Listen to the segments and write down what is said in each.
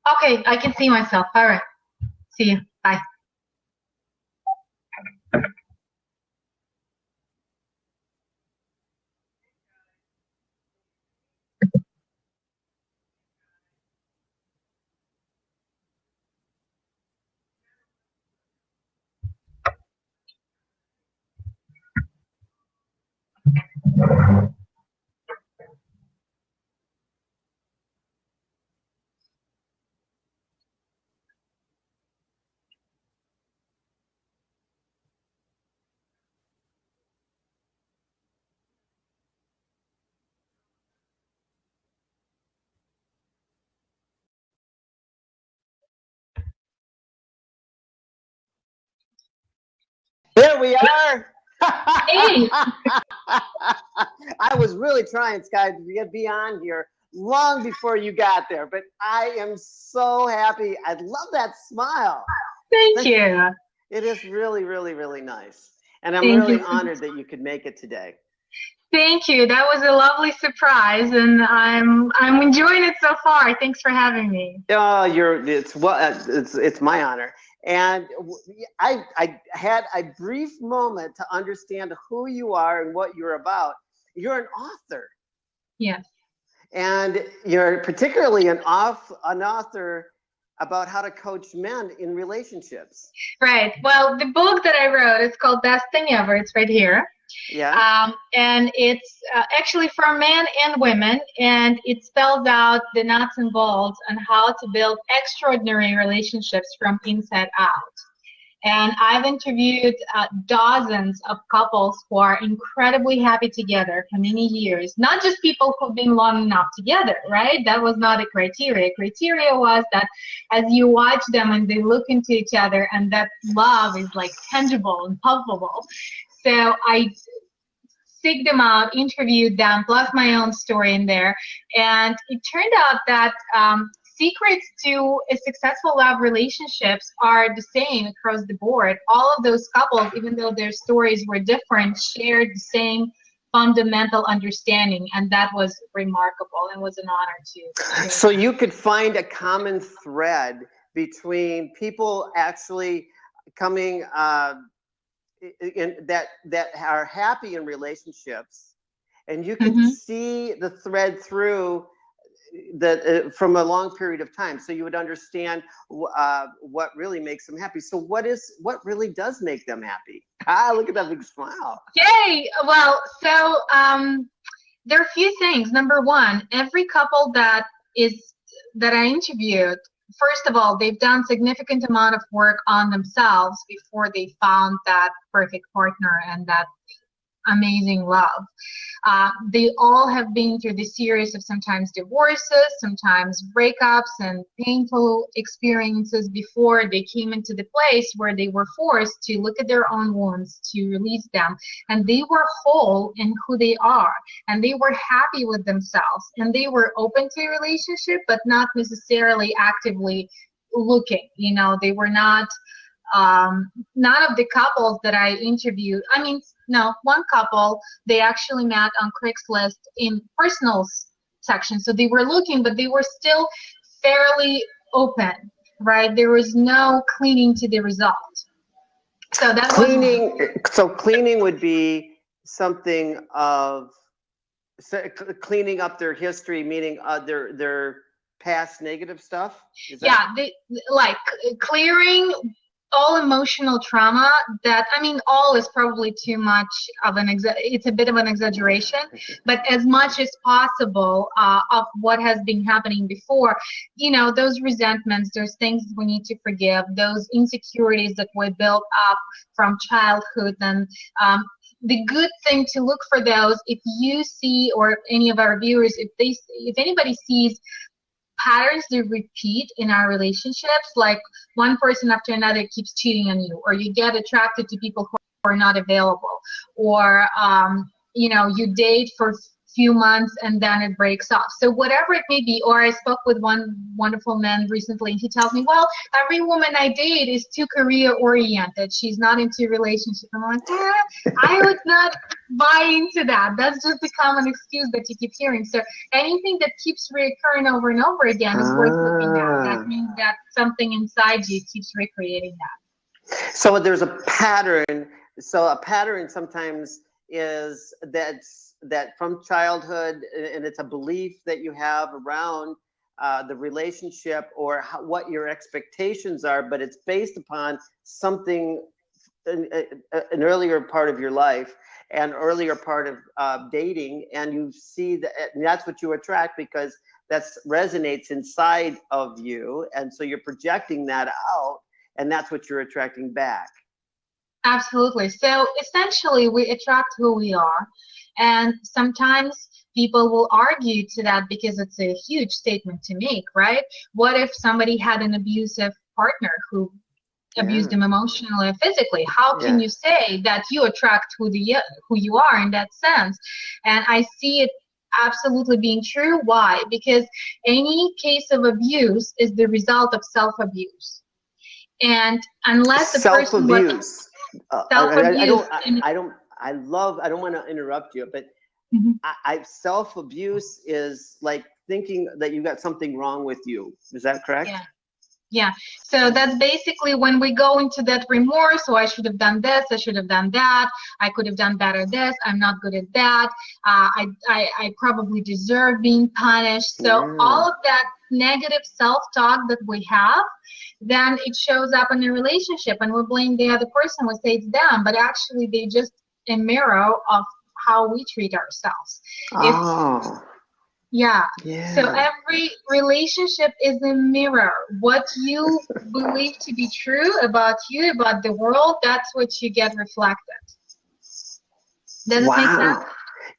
Okay, I can see myself. All right. See you. Bye. There we are. Hey. I was really trying, Sky, to be on here long before you got there, but I am so happy. I love that smile. Thank you. It is really, really, really nice. And I'm Thank really you. honored that you could make it today. Thank you. That was a lovely surprise, and I'm enjoying it so far. Thanks for having me. Oh, it's my honor. And I had a brief moment to understand who you are and what you're about. You're an author. Yes. And you're particularly an author about how to coach men in relationships. Right. Well, the book that I wrote is called Best Thing Ever. It's right here. Yeah. And it's actually for men and women, and it spells out the nuts and bolts on how to build extraordinary relationships from inside out. And I've interviewed dozens of couples who are incredibly happy together for many years. Not just people who've been long enough together, right? That was not a criteria. Criteria was that as you watch them and they look into each other, and that love is like tangible and palpable. So I seek them out, interviewed them, plus my own story in there. And it turned out that secrets to a successful love relationships are the same across the board. All of those couples, even though their stories were different, shared the same fundamental understanding, and that was remarkable and was an honor to. So you could find a common thread between people actually coming that are happy in relationships, and you can see the thread through from a long period of time, so you would understand what really makes them happy. So what really does make them happy? Look at that big smile. Yay! Well, so there are a few things. Number one, every couple that I interviewed, first of all, they've done significant amount of work on themselves before they found that perfect partner and that amazing love. They all have been through the series of sometimes divorces, sometimes breakups, and painful experiences before they came into the place where they were forced to look at their own wounds, to release them. And they were whole in who they are, and they were happy with themselves, and they were open to a relationship, but not necessarily actively looking. You know, they were not, none of the couples that I interviewed, I mean, no, one couple, they actually met on Craigslist in personals section. So they were looking, but they were still fairly open, right? There was no clinging to the result. So that cleaning. So cleaning would be something of cleaning up their history, meaning their past negative stuff. Yeah, like clearing all emotional trauma that, I mean, all is probably too much of it's a bit of an exaggeration, but as much as possible of what has been happening before, you know, those resentments, those things we need to forgive, those insecurities that were built up from childhood. And the good thing to look for those, if you see, or any of our viewers, if anybody sees patterns that repeat in our relationships, like one person after another keeps cheating on you, or you get attracted to people who are not available, or you know, you date for few months and then it breaks off. So whatever it may be, or I spoke with one wonderful man recently and he tells me, well, every woman I date is too career oriented. She's not into relationship. I'm like, I would not buy into that. That's just a common excuse that you keep hearing. So anything that keeps reoccurring over and over again is worth looking at. That means that something inside you keeps recreating that. So there's a pattern. So a pattern sometimes is that from childhood, and it's a belief that you have around the relationship or what your expectations are, but it's based upon something, an earlier part of your life, an earlier part of dating, and you see that, and that's what you attract because that resonates inside of you, and so you're projecting that out, and that's what you're attracting back. Absolutely. So essentially, we attract who we are, and sometimes people will argue to that because it's a huge statement to make, right? What if somebody had an abusive partner who abused them emotionally or physically? How can you say that you attract who you are in that sense? And I see it absolutely being true. Why? Because any case of abuse is the result of self-abuse. And unless the person was self-abuse, I don't want to interrupt you, but self-abuse is like thinking that you got something wrong with you. Is that correct? Yeah. Yeah. So that's basically when we go into that remorse. So I should have done this. I should have done that. I could have done better this. I'm not good at that. I probably deserve being punished. So all of that negative self-talk that we have, then it shows up in the relationship, and we blame the other person. We say it's them, but actually they just a mirror of how we treat ourselves. Yeah. So every relationship is a mirror. What you believe to be true about you, about the world, that's what you get reflected. Does it make sense?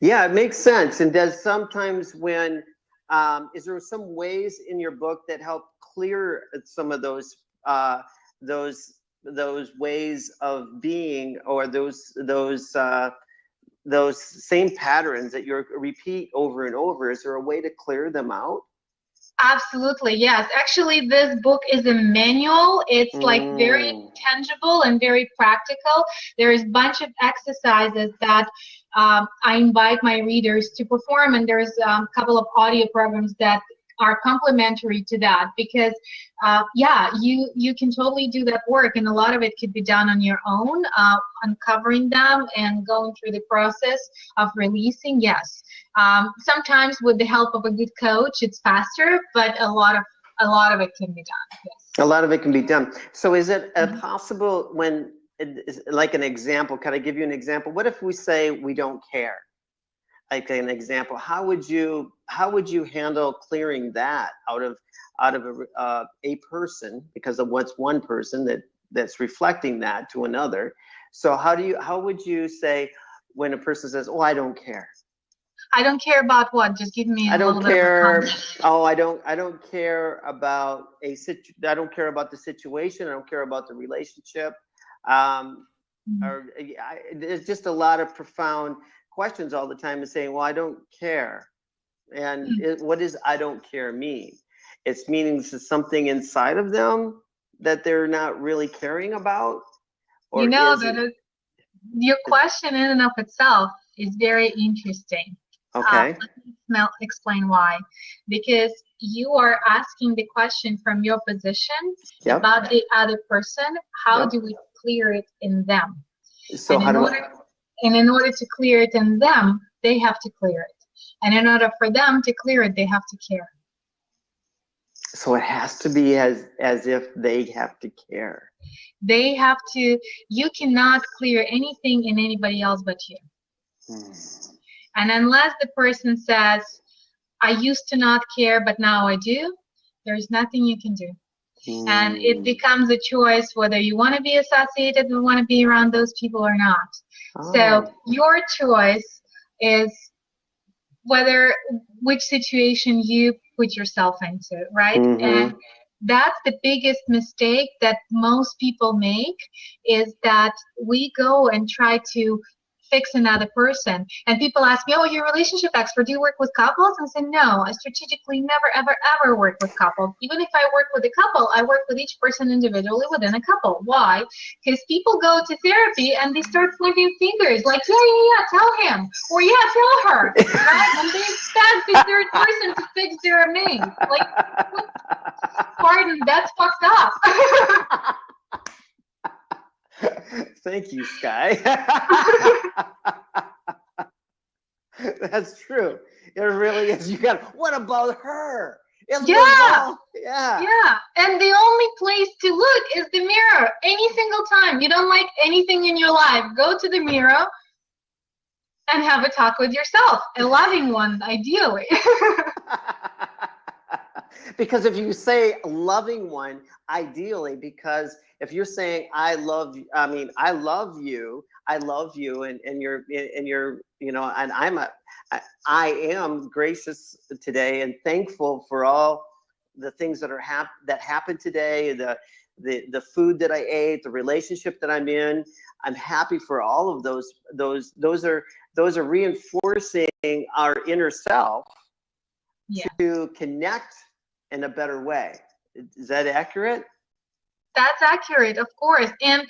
Yeah, it makes sense. And does sometimes when, is there some ways in your book that help clear some of those ways of being, or those same patterns that you repeat over and over? Is there a way to clear them out? Absolutely, yes. Actually, this book is a manual. It's like very tangible and very practical. There is a bunch of exercises that I invite my readers to perform, and there's a couple of audio programs that are complementary to that, because you can totally do that work, and a lot of it could be done on your own, uncovering them and going through the process of releasing. Yes, sometimes with the help of a good coach it's faster, but a lot of it can be done. Yes. A lot of it can be done. So is it possible, when like an example, can I give you an example? What if we say we don't care? Like an example, how would you handle clearing that out of a person, because of what's one person that's reflecting that to another? So how would you say when a person says, "Oh, I don't care"? I don't care about what? Just give me a little bit of context. Oh, I don't care about I don't care about the situation. I don't care about the relationship. Or there's just a lot of profound questions all the time, and saying, well, I don't care. And what does I don't care mean? It's meaning something inside of them that they're not really caring about? Or your question in and of itself is very interesting. Okay. Let me explain why. Because you are asking the question from your position about the other person. How do we clear it in them? So And in order to clear it in them, they have to clear it. And in order for them to clear it, they have to care. So it has to be as if they have to care. They have to. You cannot clear anything in anybody else but you. And unless the person says, I used to not care, but now I do, there's nothing you can do. And it becomes a choice whether you want to be associated and want to be around those people or not. So your choice is which situation you put yourself into, right? And that's the biggest mistake that most people make, is that we go and try to fix another person. And people ask me, oh, you're a relationship expert. Do you work with couples? And I say, no, I strategically never, ever, ever work with couples. Even if I work with a couple, I work with each person individually within a couple. Why? Because people go to therapy and they start pointing fingers like, yeah, tell him. Or yeah, tell her. Right? And they expect the third person to fix their mate. Like, pardon, that's fucked up. Thank you, Sky. That's true. It really is. You got, what about her? Yeah. Yeah. Yeah. And the only place to look is the mirror. Any single time you don't like anything in your life, go to the mirror and have a talk with yourself. A loving one, ideally. Because if you say loving one, ideally, because if you're saying I love you, I mean I love you, and you're, you know, and I am gracious today and thankful for all the things that that happened today, the food that I ate, the relationship that I'm in. I'm happy for all of those. Those are reinforcing our inner self, Yeah. to connect in a better way. Is that accurate? That's accurate, of course. And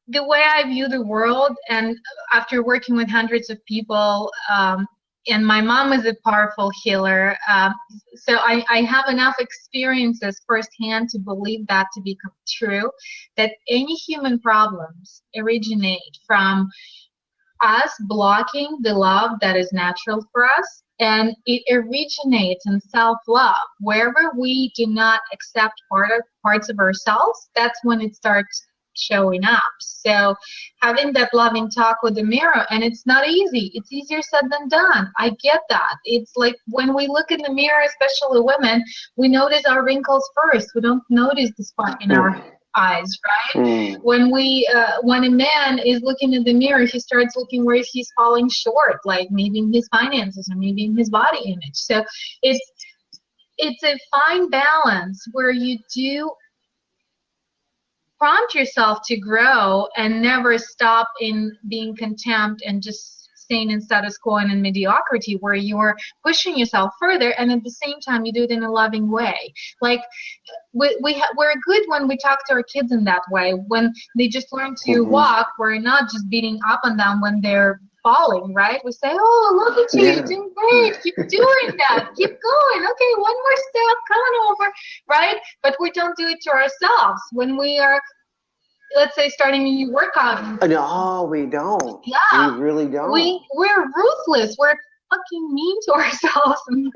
the way I view the world, and after working with hundreds of people, and my mom is a powerful healer, so I have enough experiences firsthand to believe that to be true, that any human problems originate from us blocking the love that is natural for us. And it originates in self-love. Wherever we do not accept parts of ourselves, that's when it starts showing up. So having that loving talk with the mirror, and it's not easy. It's easier said than done. I get that. It's like when we look in the mirror, especially women, we notice our wrinkles first. We don't notice the spark in our eyes, right? When a man is looking in the mirror, he starts looking where he's falling short, like maybe in his finances or maybe in his body image. So it's a fine balance where you do prompt yourself to grow and never stop in being contempt and just staying in status quo and in mediocrity, where you're pushing yourself further, and at the same time you do it in a loving way. Like we're good when we talk to our kids in that way. When they just learn to walk, we're not just beating up on them when they're falling, right? We say, oh, look at you, you're doing great, keep doing that, keep going, okay, one more step, come on over, right? But we don't do it to ourselves. When we are, let's say, starting a new workout. No, we don't. Yeah. We really don't. We're ruthless. We're fucking mean to ourselves. And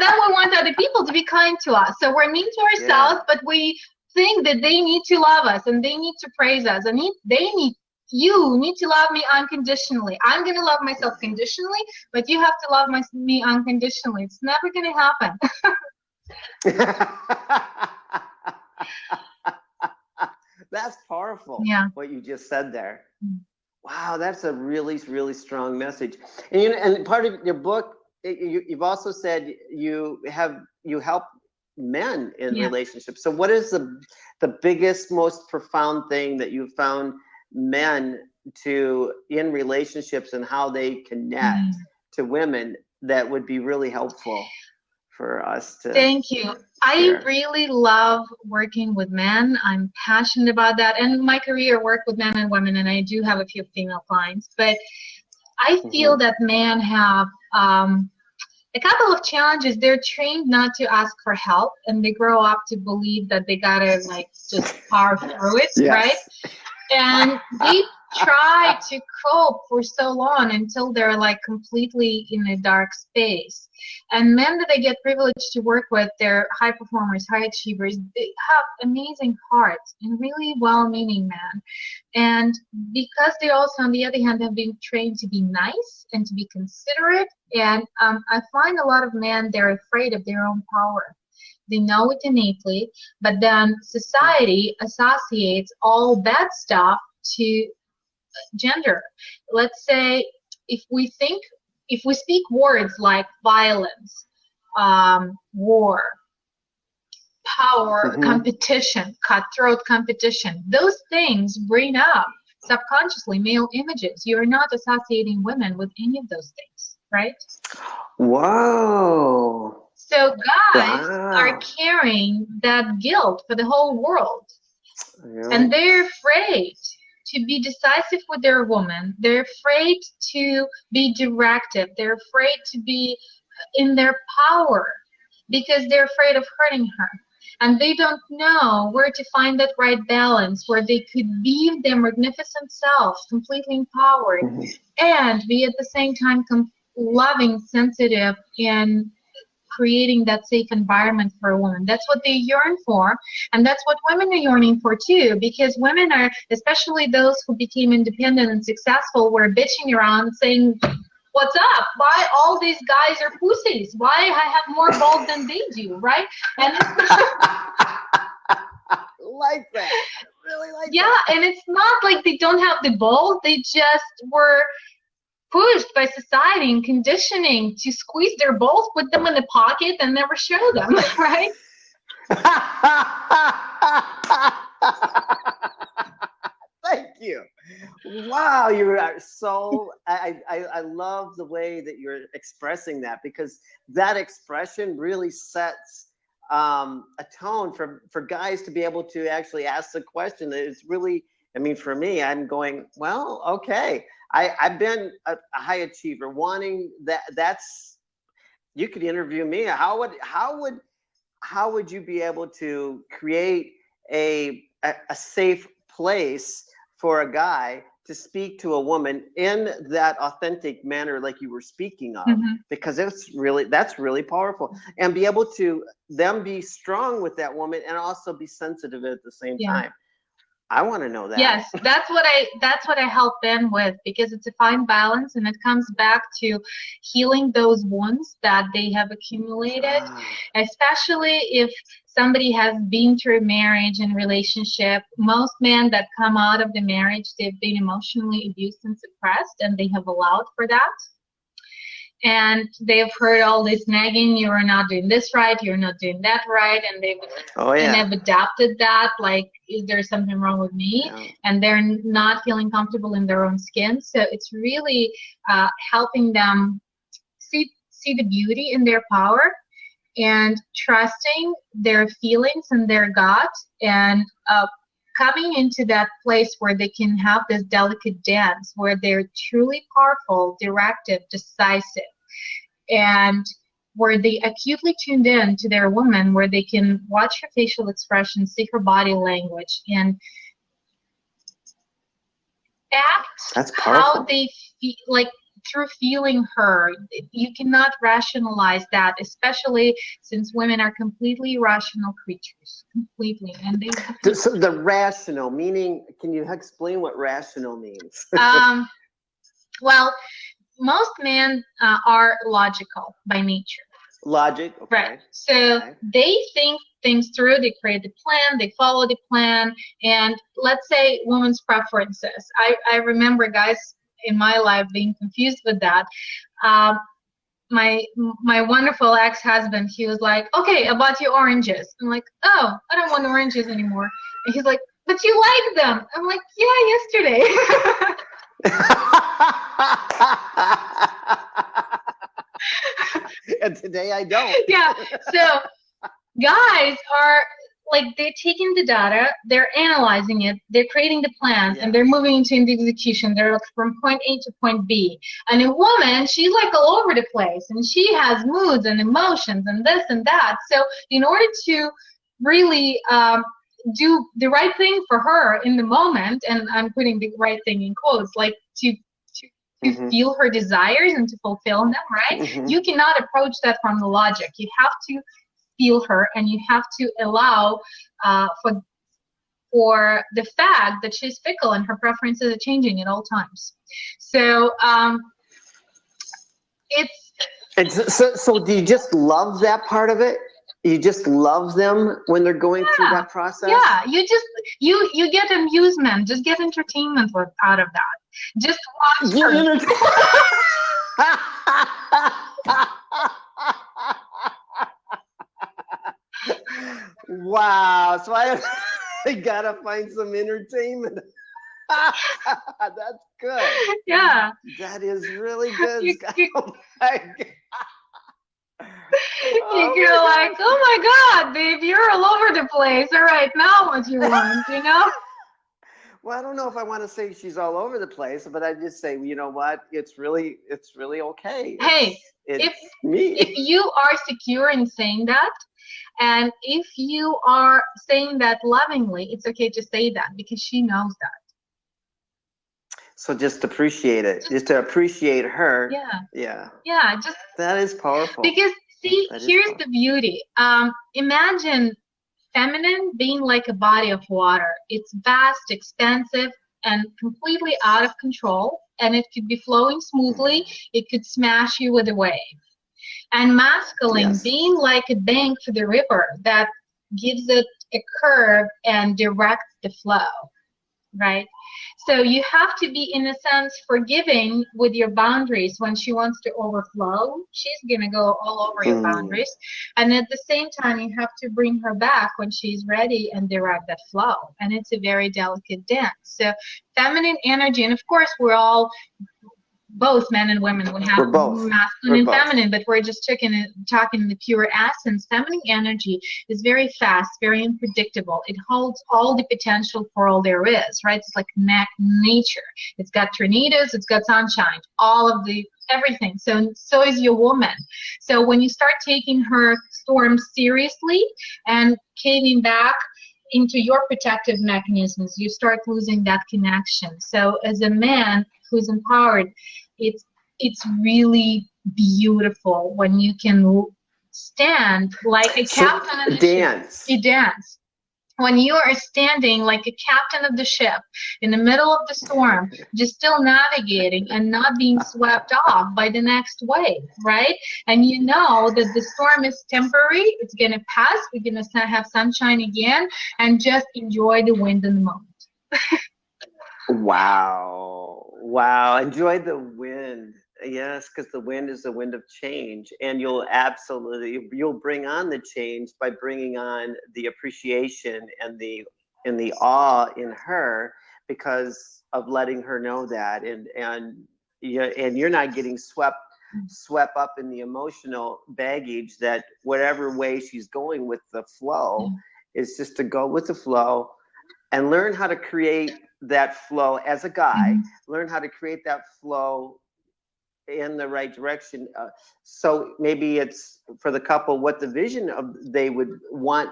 then we want other people to be kind to us. So we're mean to ourselves, but we think that they need to love us and they need to praise us, and you need to love me unconditionally. I'm going to love myself conditionally, but you have to love me unconditionally. It's never going to happen. That's powerful. Yeah. What you just said there. Wow, that's a really, really strong message. And and part of your book, you've also said you help men in relationships. So what is the biggest, most profound thing that you've found men in relationships and how they connect to women that would be really helpful for us to Thank you. share? I really love working with men. I'm passionate about that. And my career, work with men and women, and I do have a few female clients. But I feel that men have a couple of challenges. They're trained not to ask for help, and they grow up to believe that they gotta like just power through it, right? And they try to cope for so long until they're like completely in a dark space. And men that I get privileged to work with, they're high performers, high achievers. They have amazing hearts and really well-meaning men. And because they also, on the other hand, have been trained to be nice and to be considerate, and I find a lot of men, they're afraid of their own power. They know it innately, but then society associates all bad stuff to gender. Let's say if we speak words like violence, war, power, competition, cutthroat competition. Those things bring up subconsciously male images. You're not associating women with any of those things, right? Whoa. So guys are carrying that guilt for the whole world. Yeah. And they're afraid to be decisive with their woman. They're afraid to be directive. They're afraid to be in their power because they're afraid of hurting her. And they don't know where to find that right balance where they could be their magnificent self, completely empowered, and be at the same time loving, sensitive, and creating that safe environment for a woman. That's what they yearn for, and that's what women are yearning for too, because women are, especially those who became independent and successful, were bitching around saying, what's up? Why all these guys are pussies? Why I have more balls than they do, right? And like that. Really like that. Yeah, and it's not like they don't have the balls, they just were pushed by society and conditioning to squeeze their balls, put them in the pocket, and never show them, right? Thank you. Wow, you are so. I love the way that you're expressing that, because that expression really sets a tone for guys to be able to actually ask the question. It's really, I mean, for me, I'm going, well, okay. I've been a high achiever, wanting that. That's, you could interview me. How would you be able to create a safe place for a guy to speak to a woman in that authentic manner, like you were speaking of? Because that's really powerful, and be able to them be strong with that woman and also be sensitive at the same time. I want to know that. Yes, that's what I help them with, because it's a fine balance, and it comes back to healing those wounds that they have accumulated, especially if somebody has been through marriage and relationship. Most men that come out of the marriage, they've been emotionally abused and suppressed, and they have allowed for that. And they've heard all this nagging, you're not doing this right, you're not doing that right, and they've adapted that, like, is there something wrong with me? And they're not feeling comfortable in their own skin. So it's really helping them see the beauty in their power and trusting their feelings and their gut, and coming into that place where they can have this delicate dance where they're truly powerful, directive, decisive, and where they acutely tuned in to their woman, where they can watch her facial expression, see her body language, and act how they feel, like through feeling her. You cannot rationalize that, especially since women are completely rational creatures, completely. And so the rational meaning, can you explain what rational means? Well, most men are logical by nature. Logic, okay. Right. So they think things through, they create the plan, they follow the plan, and let's say women's preferences. I remember guys in my life being confused with that. My wonderful ex-husband, he was like, okay, I bought you oranges. I'm like, oh, I don't want oranges anymore. And he's like, but you like them. I'm like, yeah, yesterday. And today I don't. Yeah. So guys are like, they're taking the data, they're analyzing it, they're creating the plan, and they're moving into the execution. They're like from point A to point B. And a woman, she's like all over the place, and she has moods and emotions and this and that. So in order to really do the right thing for her in the moment, and I'm putting the right thing in quotes, like to feel her desires and to fulfill them, right? You cannot approach that from the logic. You have to feel her, and you have to allow for the fact that she's fickle and her preferences are changing at all times. So so do you just love that part of it? You just love them when they're going through that process? Yeah, you get amusement, just get entertainment out of that. Just watch her. Wow. So I gotta find some entertainment. That's good. Yeah. That is really good, You, Scott. you, Oh my God. you Oh go my like, oh my God, babe, you're all over the place. All right, now what you God. want, you know? Well, I don't know if I want to say she's all over the place, but I just say, you know what? It's really okay. Hey, It's if if me. you are secure in saying that, and if you are saying that lovingly, it's okay to say that because she knows that. So just appreciate it. Just Just to appreciate her. yeah, Yeah. yeah, just That is powerful. because see, That is here's the powerful. beauty. Imagine feminine being like a body of water. It's vast, expansive, and completely out of control. And it could be flowing smoothly. It could smash you with a wave. And masculine Yes. being like a bank for the river that gives it a curve and directs the flow, right? So you have to be, in a sense, forgiving with your boundaries. When she wants to overflow, she's going to go all over your Mm. boundaries. And at the same time, you have to bring her back when she's ready and direct that flow. And it's a very delicate dance. So feminine energy, and of course, we're all both men and women. We have We're both. masculine We're and both. feminine, but we're just talking the pure essence. Feminine energy is very fast, very unpredictable. It holds all the potential for all there is, right? It's like nature. It's got tornadoes, it's got sunshine, all of the everything. So is your woman. So when you start taking her storms seriously and caving back into your protective mechanisms, you start losing that connection. So as a man who's empowered, it's it's really beautiful when you can stand like a So captain of the ship. dance. You dance. When you are standing like a captain of the ship in the middle of the storm, just still navigating and not being swept off by the next wave, right? And you know that the storm is temporary, it's going to pass, we're going to have sunshine again, and just enjoy the wind in the moment. Wow. Wow. Enjoy the wind. Yes, because the wind is the wind of change. And you'll bring on the change by bringing on the appreciation and the awe in her because of letting her know that. And you're not getting swept up in the emotional baggage that whatever way she's going with the flow is just to go with the flow and learn how to create that flow as a guy, learn how to create that flow in the right direction. So maybe it's for the couple what the vision of they would want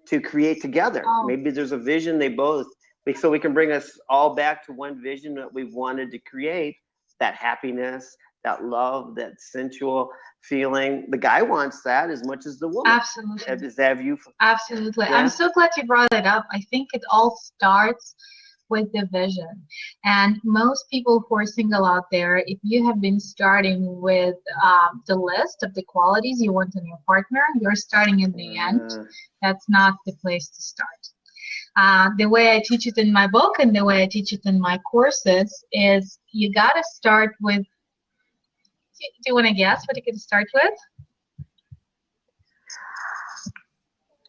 to create together. Oh. Maybe there's a vision they both, so we can bring us all back to one vision that we've wanted to create, that happiness, that love, that sensual feeling. The guy wants that as much as the woman. Absolutely. Absolutely. Yeah? I'm so glad you brought it up. I think it all starts with the vision. And most people who are single out there, if you have been starting with the list of the qualities you want in your partner, you're starting at the end. That's not the place to start. The way I teach it in my book and the way I teach it in my courses is you got to start with, do you want to guess what you could start with?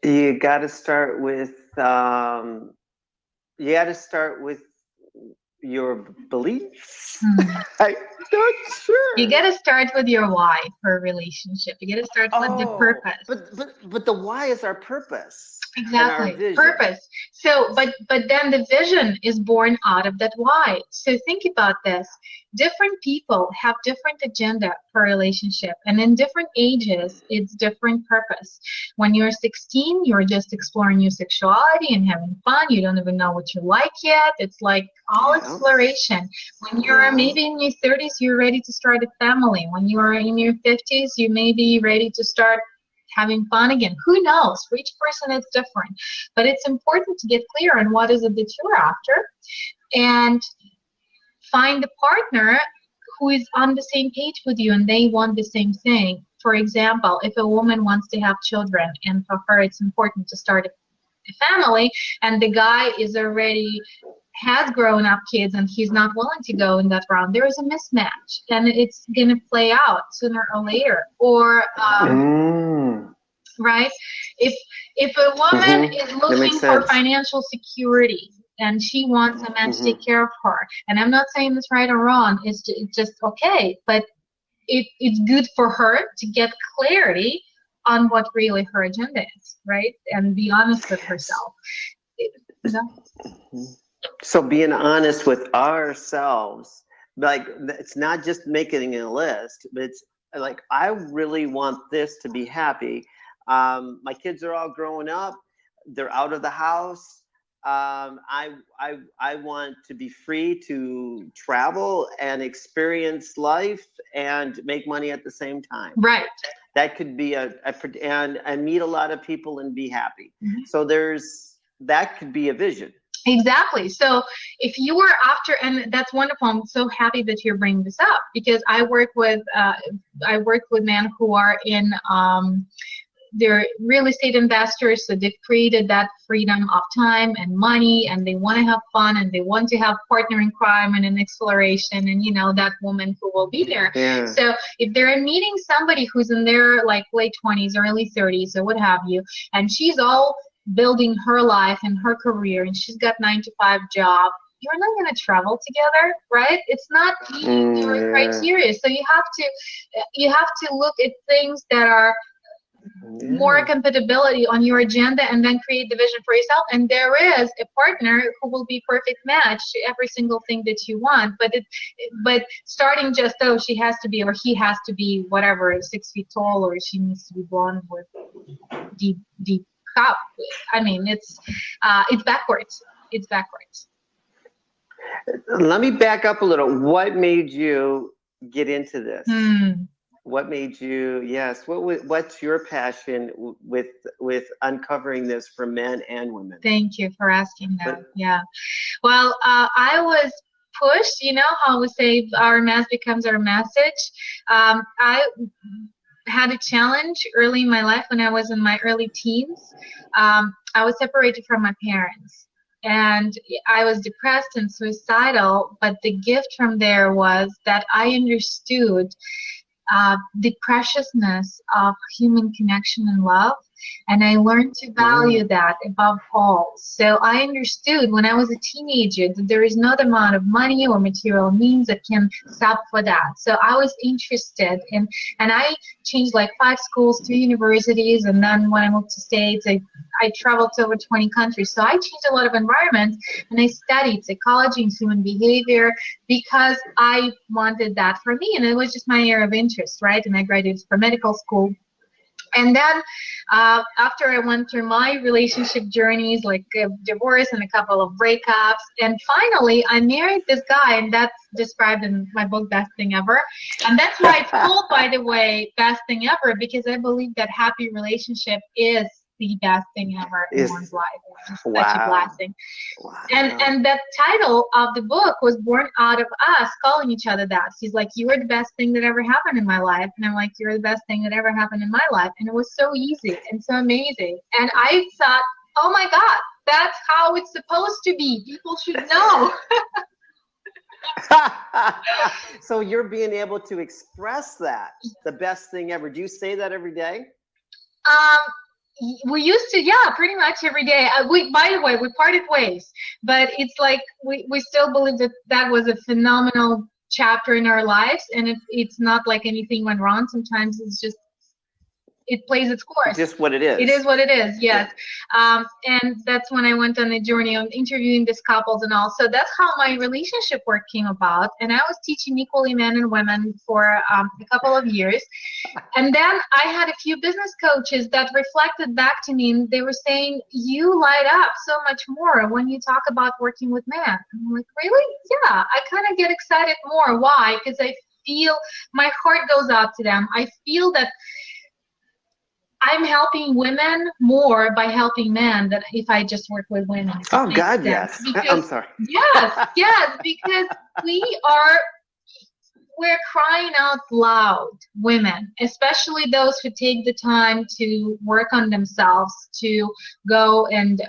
You got to start with your beliefs. I'm not sure. You got to start with your why for a relationship. You got to start with the purpose. But the why is our purpose. Exactly. And our vision. Purpose. So, but then the vision is born out of that why. So think about this. Different people have different agenda for a relationship, and in different ages, it's different purpose. When you're 16, you're just exploring your sexuality and having fun. You don't even know what you like yet. It's like all exploration. When you're maybe in your 30s, you're ready to start a family. When you're in your 50s, you may be ready to start having fun again. Who knows? For each person, it's different. But it's important to get clear on what is it that you're after, and find a partner who is on the same page with you and they want the same thing. For example, if a woman wants to have children and for her it's important to start a family, and the guy is already has grown up kids and he's not willing to go in that round, there is a mismatch and it's going to play out sooner or later. Or right? If a woman is That makes looking for sense. financial security and she wants a man to take care of her, and I'm not saying this right or wrong, it's just okay, but it's good for her to get clarity on what really her agenda is, right? And be honest with herself. You know? So being honest with ourselves, like it's not just making a list, but it's like, I really want this to be happy. My kids are all growing up. They're out of the house. I want to be free to travel and experience life and make money at the same time. Right. That could be and meet a lot of people and be happy. So that could be a vision. Exactly. So if you were after, and that's wonderful. I'm so happy that you're bringing this up, because I work with men who are in they're real estate investors, so they've created that freedom of time and money, and they want to have fun, and they want to have partner in crime and an exploration, and that woman who will be there. Yeah. So if they're meeting somebody who's in their like late 20s, early 30s, or what have you, and she's all building her life and her career, and she's got 9-to-5 job, you're not going to travel together, right? It's not meeting your criteria. So you have to look at things that are more compatibility on your agenda, and then create the vision for yourself. And there is a partner who will be perfect match to every single thing that you want. But starting just, oh, she has to be, or he has to be whatever, 6 feet tall, or she needs to be blonde with deep cup. I mean, it's backwards. It's backwards. Let me back up a little. What made you get into this? What made you, what's your passion with uncovering this for men and women? Thank you for asking that. Yeah. Well, I was pushed, how we say our mass becomes our message. I had a challenge early in my life when I was in my early teens. I was separated from my parents, and I was depressed and suicidal, but the gift from there was that I understood the preciousness of human connection and love, and I learned to value that above all. So I understood when I was a teenager that there is no amount of money or material means that can stop for that. So I was interested in, and I changed like 5 schools, 2 universities, and then when I moved to States, I traveled to over 20 countries. So I changed a lot of environments, and I studied psychology and human behavior because I wanted that for me, and it was just my area of interest, right? And I graduated from medical school. And then after I went through my relationship journeys, like a divorce and a couple of breakups, and finally I married this guy, and that's described in my book, Best Thing Ever. And that's why it's called, by the way, Best Thing Ever, because I believe that happy relationship is the best thing ever in one's life. It's just such a blessing. Wow. And that title of the book was born out of us calling each other that. He's like, you were the best thing that ever happened in my life. And I'm like, you're the best thing that ever happened in my life. And it was so easy and so amazing. And I thought, oh my God, that's how it's supposed to be. People should know. So you're being able to express that, the best thing ever. Do you say that every day? We used to, pretty much every day. By the way, we parted ways, but it's like we still believe that was a phenomenal chapter in our lives, and it's not like anything went wrong. Sometimes it's just, it plays its course. Just what it is. It is what it is, yes. And that's when I went on a journey on interviewing these couples and all. So that's how my relationship work came about. And I was teaching equally men and women for a couple of years. And then I had a few business coaches that reflected back to me, and they were saying, you light up so much more when you talk about working with men. And I'm like, really? Yeah, I kind of get excited more. Why? Because I feel my heart goes out to them. I feel that I'm helping women more by helping men than if I just work with women. Oh God, yes. Because, I'm sorry. Yes, because we're crying out loud, women, especially those who take the time to work on themselves, to go and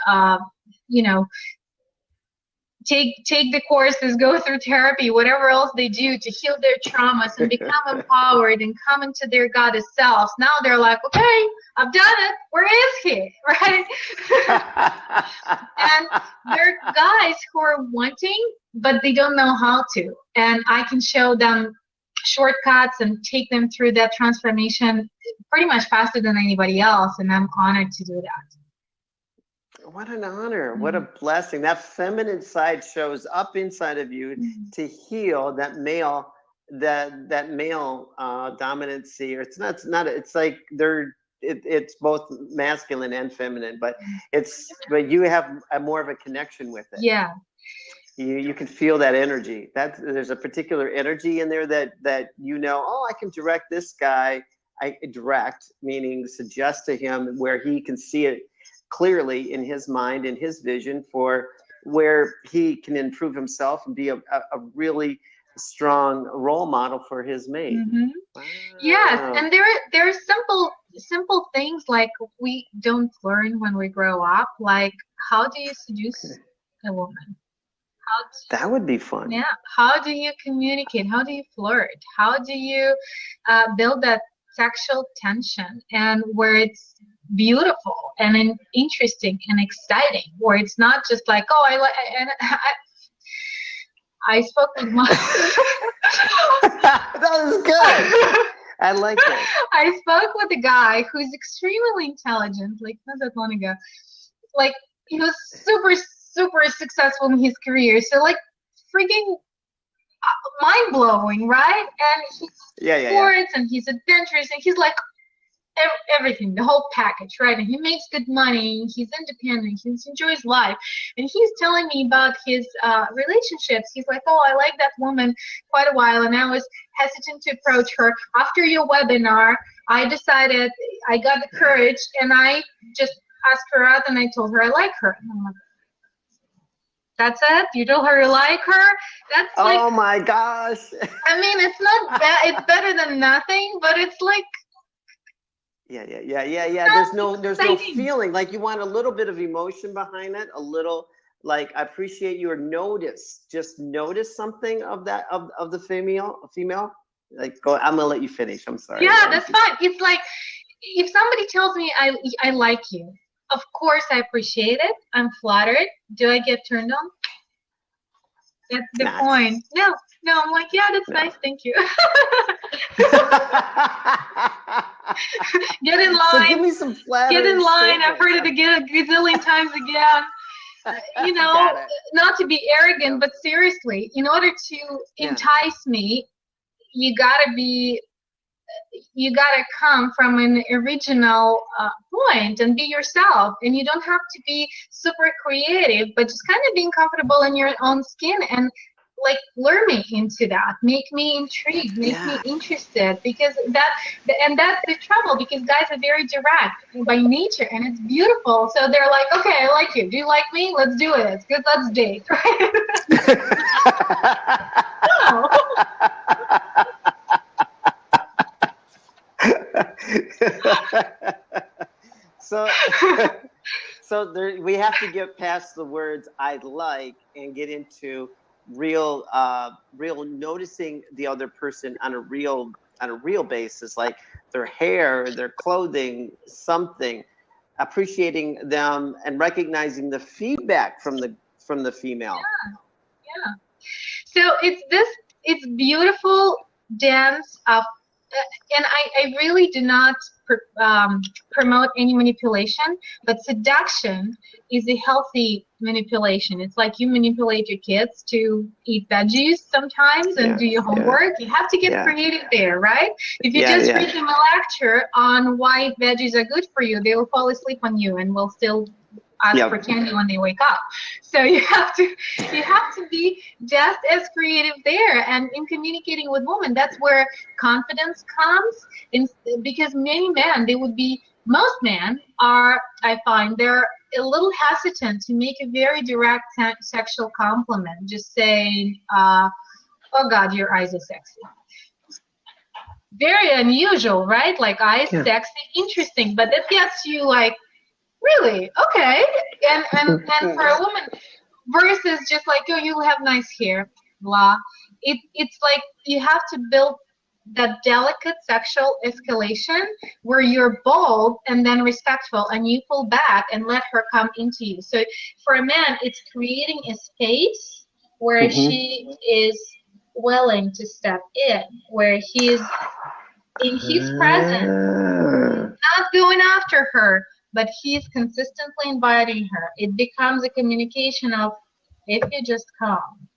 take the courses, go through therapy, whatever else they do to heal their traumas and become empowered and come into their goddess selves. Now they're like, okay, I've done it. Where is he? Right? And there are guys who are wanting, but they don't know how to. And I can show them shortcuts and take them through that transformation pretty much faster than anybody else. And I'm honored to do that. What an honor. What a blessing. That feminine side shows up inside of you to heal that male, that male dominancy. Or it's not, it's like it's both masculine and feminine, but you have more of a connection with it. Yeah. You can feel that energy. There's a particular energy in there that oh, I can direct this guy. Meaning suggest to him where he can see it clearly in his mind, in his vision, for where he can improve himself and be a really strong role model for his mate. Wow. Yes, and there are simple things like we don't learn when we grow up, like how do you seduce a woman? That would be fun. Yeah. How do you communicate? How do you flirt? How do you build that sexual tension, and where it's beautiful and interesting and exciting, where it's not just like, oh, I spoke with my that was good. I like that. I spoke with a guy who's extremely intelligent, like not that long ago. Like he was super successful in his career, so like freaking mind-blowing, right? And he's sports and he's adventurous and he's like everything, the whole package, right? And he makes good money, he's independent, he enjoys life. And he's telling me about his relationships. He's like, oh, I like that woman quite a while, and I was hesitant to approach her. After your webinar, I decided, I got the courage, and I just asked her out, and I told her I like her. And I'm like, that's it? You told her you like her? That's like, oh my gosh. I mean, it's not bad. It's better than nothing, but it's like, yeah. There's no feeling. Like you want a little bit of emotion behind it, a little like I appreciate you, or just notice something of that of the female. Like go. I'm gonna let you finish. I'm sorry. Yeah, that's fine. It's like if somebody tells me I like you, of course I appreciate it. I'm flattered. Do I get turned on? That's the point. No, I'm like, yeah, that's nice. Thank you. Get in line. So give me some flattering Get in line. statements. I've heard it again, a gazillion times again. Not to be arrogant, but seriously, in order to entice me, you gotta come from an original point and be yourself. And you don't have to be super creative, but just kind of being comfortable in your own skin and like lure me into that, make me intrigued, make me interested, because that's the trouble, because guys are very direct by nature, and it's beautiful. So they're like, okay, I like you. Do you like me? Let's do it. It's good. Let's date. No. So we have to get past the words "I like" and get into real noticing the other person on a real basis, like their hair, their clothing, something, appreciating them and recognizing the feedback from the female. Yeah. So it's beautiful dance of, and I really do not promote any manipulation, but seduction is a healthy manipulation. It's like you manipulate your kids to eat veggies sometimes and do your homework. You have to get creative there, right? If you just read them a lecture on why veggies are good for you, they will fall asleep on you and will still ask for candy when they wake up. So you have to be just as creative there. And in communicating with women, that's where confidence comes. Because most men are, I find, they're a little hesitant to make a very direct sexual compliment. Just saying, oh God, your eyes are sexy. Very unusual, right? Like eyes, sexy, interesting. But that gets you like, really? Okay. And for a woman, versus just like, oh, you have nice hair, blah. It's like you have to build that delicate sexual escalation where you're bold and then respectful, and you pull back and let her come into you. So for a man, it's creating a space where she is willing to step in, where he's in his presence, not going after her, but he's consistently inviting her. It becomes a communication of, if you just come.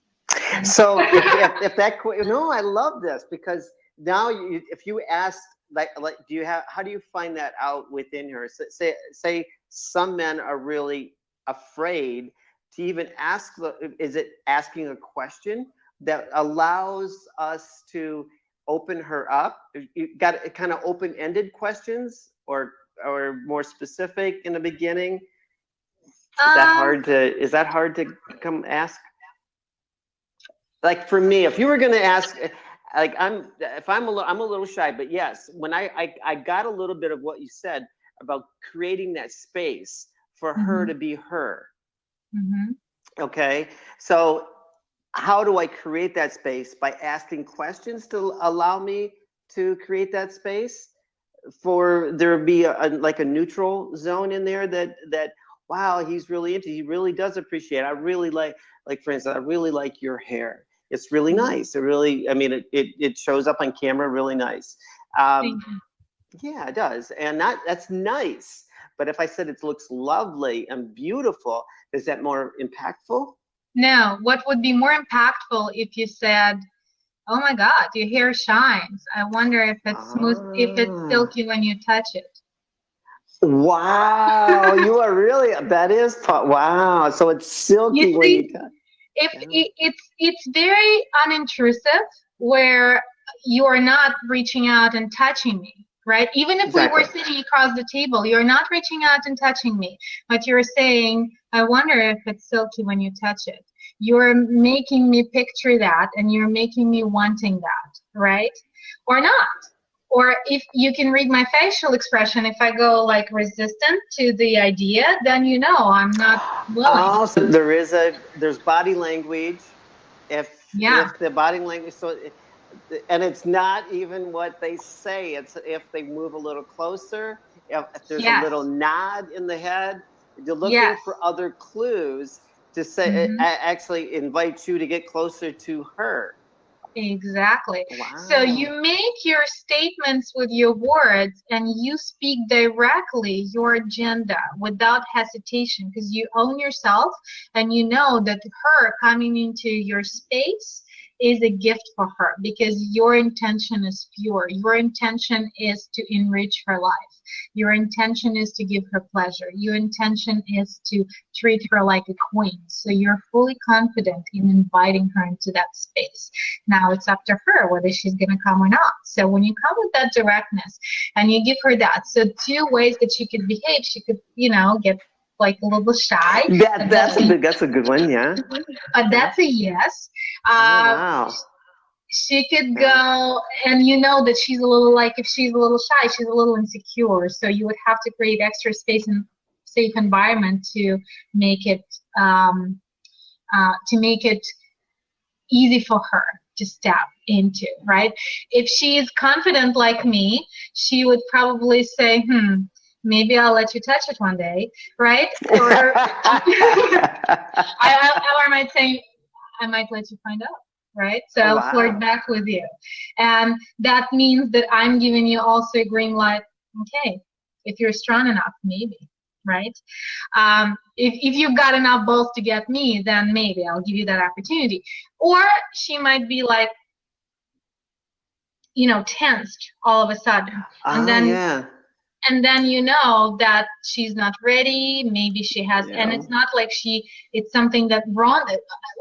So if that, no, I love this, because now if you ask, like, do you have, how do you find that out within her? So say some men are really afraid to even ask, is it asking a question that allows us to open her up? You got kind of open-ended questions, or more specific in the beginning? Is that hard to come ask? Like for me, if you were going to ask, like I'm a little shy, but yes, when I got a little bit of what you said about creating that space for her to be her. Okay, so how do I create that space? By asking questions to allow me to create that space, for there be like a neutral zone in there that wow, he's really into, he really does appreciate. I really like for instance, I really like your hair. It's really nice. It really, I mean, it shows up on camera really nice. Yeah, it does. And that's nice. But if I said it looks lovely and beautiful, is that more impactful? No, what would be more impactful if you said, oh my God, your hair shines. I wonder if it's smooth, if it's silky when you touch it. Wow, you are really, that is, wow. So it's silky when you touch. It's very unintrusive, where you are not reaching out and touching me, right? Even if we were sitting across the table, you're not reaching out and touching me, but you're saying, I wonder if it's silky when you touch it. You're making me picture that, and you're making me wanting that, right? Or not. Or if you can read my facial expression, if I go like resistant to the idea, then you know I'm not willing. Oh, so there's body language. If the body language, and it's not even what they say. It's if they move a little closer, if there's a little nod in the head. You're looking for other clues to say, actually invite you to get closer to her. Exactly. Wow. So you make your statements with your words, and you speak directly your agenda without hesitation, because you own yourself, and you know that her coming into your space is a gift for her, because your intention is pure. Your intention is to enrich her life. Your intention is to give her pleasure. Your intention is to treat her like a queen. So you're fully confident in inviting her into that space. Now it's up to her whether she's going to come or not. So when you come with that directness and you give her that, so 2 ways that she could behave, she could, get like a little shy. That's a good one, yeah. But that's a yes. Wow. She could go, and you know that she's a little, like, if she's a little shy, she's a little insecure. So you would have to create extra space and safe environment to make it easy for her to step into, right? If she's confident like me, she would probably say, maybe I'll let you touch it one day, right? Or I might say, I might let you find out. Right? So I'll flirt back with you. And that means that I'm giving you also a green light. Okay, if you're strong enough, maybe, right? If you've got enough balls to get me, then maybe I'll give you that opportunity. Or she might be like, tensed all of a sudden. And then you know that she's not ready, maybe she has, and it's not like it's something that wrong,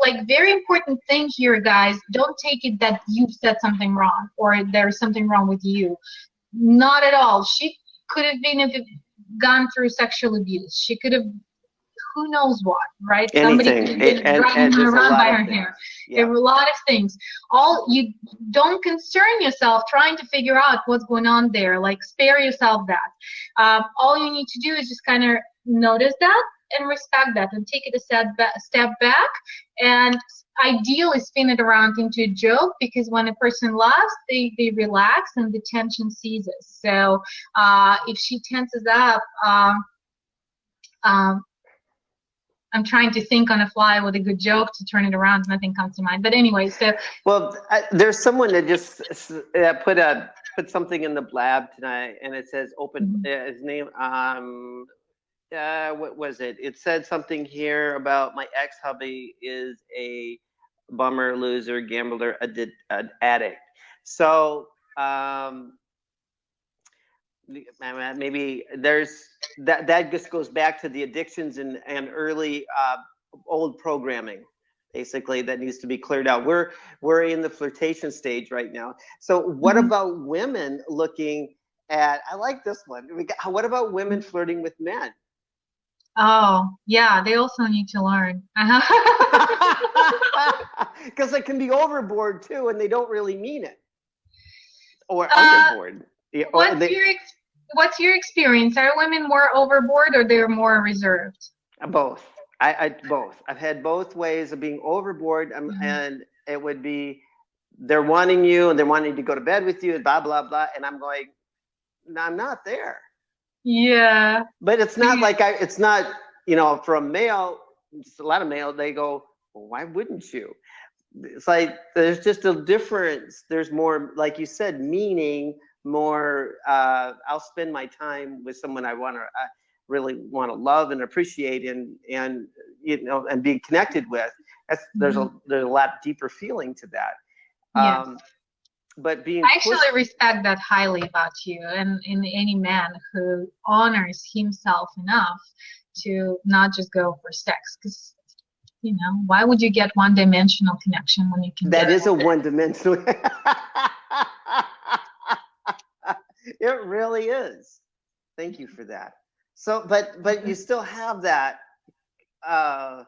like, very important thing here, guys, don't take it that you've said something wrong or there's something wrong with you. Not at all. She could have gone through sexual abuse. She could have, who knows what, right? Anything. Somebody could have been dragging her around by her hair. Yeah. There were a lot of things. You don't concern yourself trying to figure out what's going on there. Like, spare yourself that. All you need to do is just kind of notice that and respect that and take it a step back, and ideally spin it around into a joke, because when a person laughs, they relax and the tension ceases. So if she tenses up, I'm trying to think on the fly with a good joke to turn it around. Nothing comes to mind. But anyway, so. Well, there's someone that just put something in the blab tonight, and it says open. His name. What was it? It said something here about my ex-hubby is a bummer, loser, gambler, addict. So maybe there's that just goes back to the addictions and early old programming, basically, that needs to be cleared out. We're in the flirtation stage right now. So what about women looking at, I like this one. What about women flirting with men? Oh, yeah, they also need to learn. Because it can be overboard too, and they don't really mean it. Or underboard. What's your experience? Are women more overboard or they're more reserved? Both. Both. I've had both ways of being overboard, and it would be they're wanting you and they're wanting to go to bed with you and blah blah blah, and I'm going, no, I'm not there. Yeah. But it's not like it's not, for a male, just a lot of male, they go, well, why wouldn't you? It's like there's just a difference. There's more, like you said, meaning, more. I'll spend my time with someone I really want to love and appreciate and be connected with. There's a lot deeper feeling to that. Yes. But I actually respect that highly about you, and in any man who honors himself enough to not just go for sex, because why would you get one-dimensional connection when you can? That is a one-dimensional. It really is. Thank you for that. So, but you still have that. And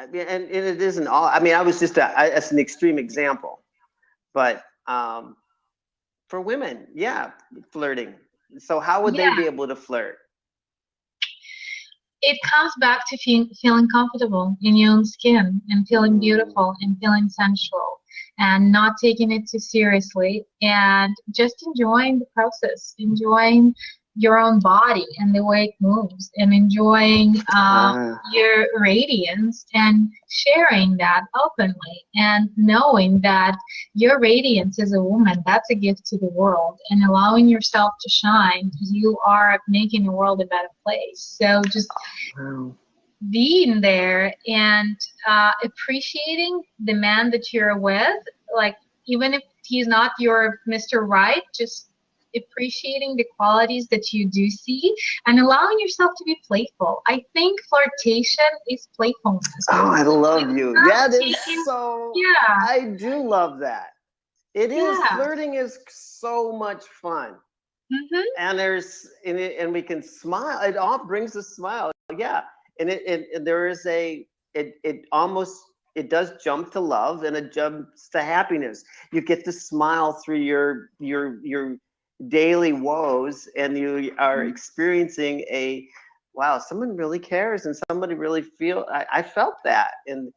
it isn't all. I mean, I was just as an extreme example. But for women, yeah, flirting. So how would they be able to flirt? It comes back to feeling comfortable in your own skin and feeling beautiful and feeling sensual and not taking it too seriously and just enjoying the process, enjoying your own body and the way it moves, and enjoying your radiance and sharing that openly, and knowing that your radiance as a woman, that's a gift to the world, and allowing yourself to shine, you are making the world a better place. So just being there and appreciating the man that you're with, like even if he's not your Mr. Right, just appreciating the qualities that you do see and allowing yourself to be playful. I think flirtation is playfulness. Oh, I love you. Yeah, that's so. Yeah, I do love that. It is. Flirting is so much fun. And we can smile. It all brings a smile. Yeah, and there is it does jump to love, and it jumps to happiness. You get to smile through your daily woes, and you are experiencing someone really cares, and somebody really I felt that, and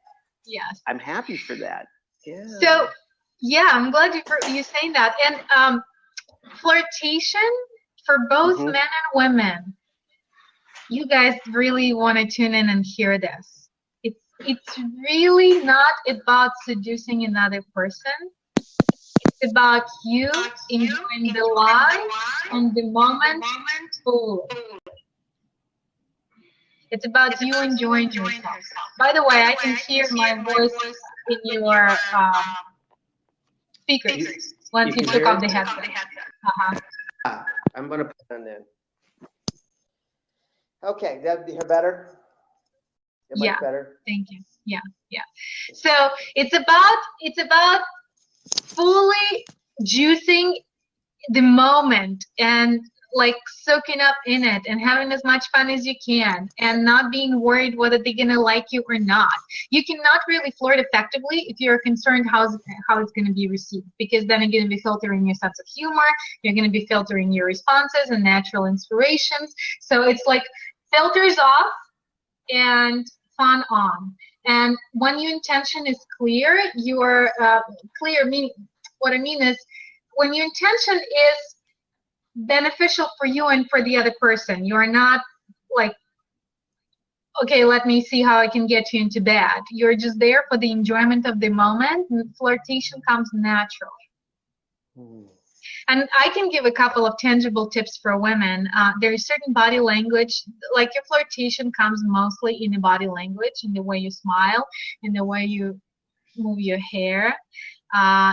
I'm happy for that. Yeah. So I'm glad you saying that. And flirtation for both men and women, you guys really want to tune in and hear this. It's really not about seducing another person. It's about you enjoying the life and the moment fully. It's about you enjoying yourself. By the way, I can hear my voice in your speakers once you took off the headset. I'm going to put it on there. Okay, that'd be better? Yeah, better? Thank you. Yeah. So it's about fully juicing the moment and like soaking up in it and having as much fun as you can and not being worried whether they're gonna like you or not. You cannot really flirt effectively if you're concerned how it's gonna be received, because then you're gonna be filtering your sense of humor, you're gonna be filtering your responses and natural inspirations. So it's like Filters off and fun on. And when your intention is clear, you're clear. What I mean is, when your intention is beneficial for you and for the other person, you're not like, okay, let me see how I can get you into bed. You're just there for the enjoyment of the moment, and flirtation comes naturally. And I can give a couple of tangible tips for women. There is certain body language, like your flirtation comes mostly in the body language, in the way you smile, in the way you move your hair,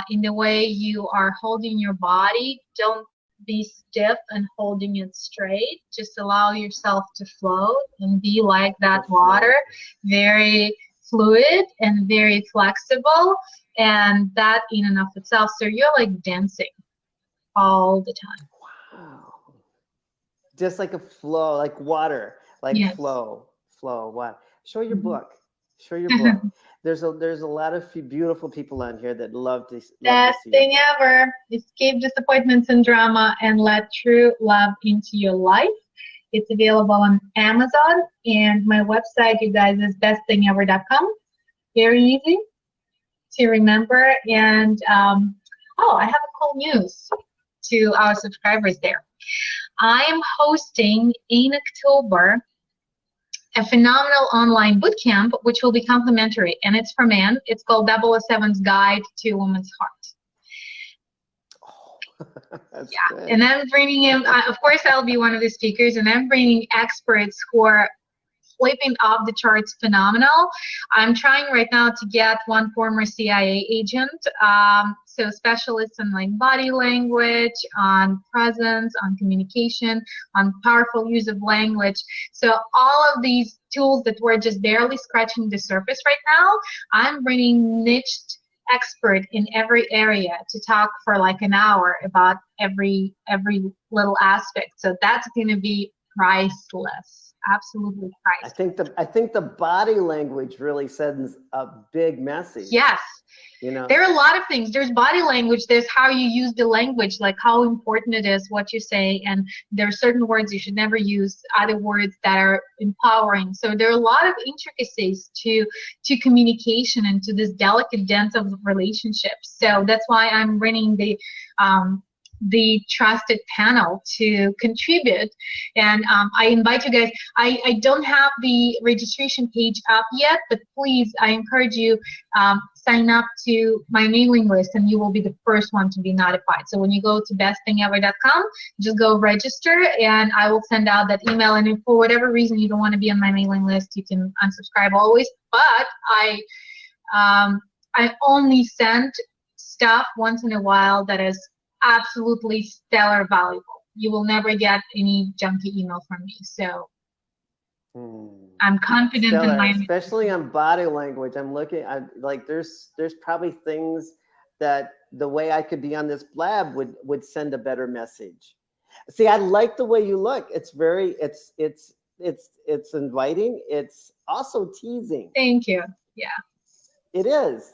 in the way you are holding your body. Don't be stiff and holding it straight. Just allow yourself to float and be like that water, very fluid and very flexible, and that in and of itself. So you're like dancing all the time. Wow. Just like a flow, like water, like Yes. flow. What? Show your book. Show your book. There's a lot of beautiful people on here that love to Best see thing ever. Escape disappointments and drama and let true love into your life. It's available on Amazon, and my website, you guys, is bestthingever.com. Very easy to remember. And oh, I have a cool news to our subscribers there. I am hosting in October a phenomenal online bootcamp, which will be complimentary, and it's for men. It's called 007's Guide to a Woman's Heart. That's Yeah, good. and I'm bringing in, of course, I'll be one of the speakers, and I'm bringing experts who are flipping off the charts phenomenal. I'm trying right now to get one former CIA agent, so specialists in like body language, on presence, on communication, on powerful use of language. So all of these tools that we're just barely scratching the surface right now, I'm bringing niched expert in every area to talk for like an hour about every little aspect. So that's going to be priceless. Absolutely priceless. I think the body language really sends a big message. Yes. You know, there are a lot of things. There's body language, there's how you use the language, like how important it is what you say, and there are certain words you should never use, other words that are empowering. So there are a lot of intricacies to communication and to this delicate dance of relationships. So that's why I'm bringing the trusted panel to contribute, and I invite you guys. I don't have the registration page up yet, but please, I encourage you, sign up to my mailing list and you will be the first one to be notified. So when you go to bestthingever.com, just go register and I will send out that email. And if for whatever reason you don't want to be on my mailing list, you can unsubscribe always, but I only send stuff once in a while that is absolutely stellar valuable. You will never get any junky email from me. So I'm confident stellar, in my, especially on body language. I'm looking at, like, there's probably things that the way I could be on this blab would send a better message. See, I like the way you look. It's very, it's inviting. It's also teasing. Thank you. Yeah. It is.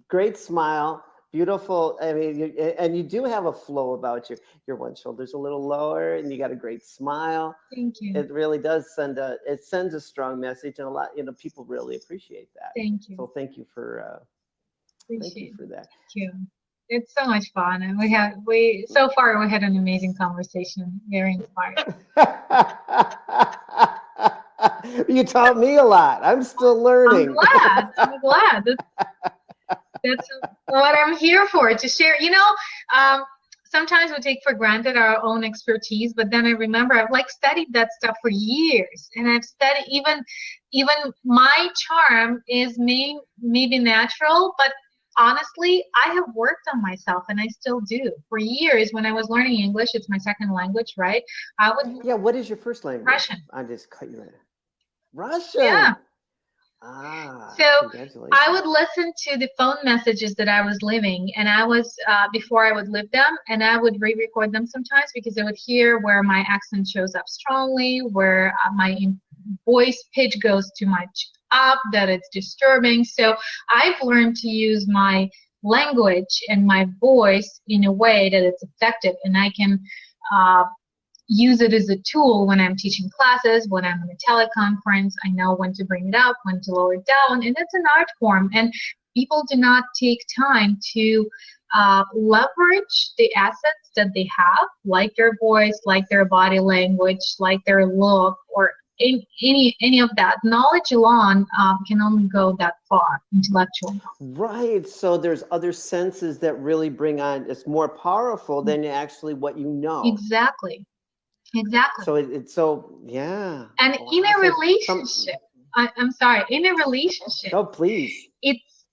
Great smile. Beautiful. I mean, and you do have a flow about you. Your one shoulder's a little lower, and you got a great smile. Thank you. It really does send a strong message, and a lot, people really appreciate that. Thank you. So thank you for that. Thank you. It's so much fun, and so far we had an amazing conversation. Very inspiring. You taught me a lot. I'm still learning. I'm glad. That's what I'm here for, to share. Sometimes we take for granted our own expertise, but then I remember I've studied that stuff for years, and I've studied even my charm is maybe natural, but honestly, I have worked on myself, and I still do. For years, when I was learning English, it's my second language, right? Yeah. What is your first language? Russian. I just cut you in. Russian. Yeah. So I would congratulations. listen to the phone messages that I was leaving, and I was before I would leave them, and I would re-record them sometimes because I would hear where my accent shows up strongly, where my voice pitch goes too much up, that it's disturbing. So I've learned to use my language and my voice in a way that it's effective, and I can use it as a tool when I'm teaching classes, when I'm in a teleconference. I know when to bring it up, when to lower it down, and it's an art form. And people do not take time to leverage the assets that they have, like their voice, like their body language, like their look, or any of that. Knowledge alone can only go that far, intellectual knowledge. Right. So there's other senses that really bring on, it's more powerful than actually what you know. Exactly. Exactly. So it's so, yeah. And Wow. in a relationship, I'm sorry, in a relationship, oh, please. It's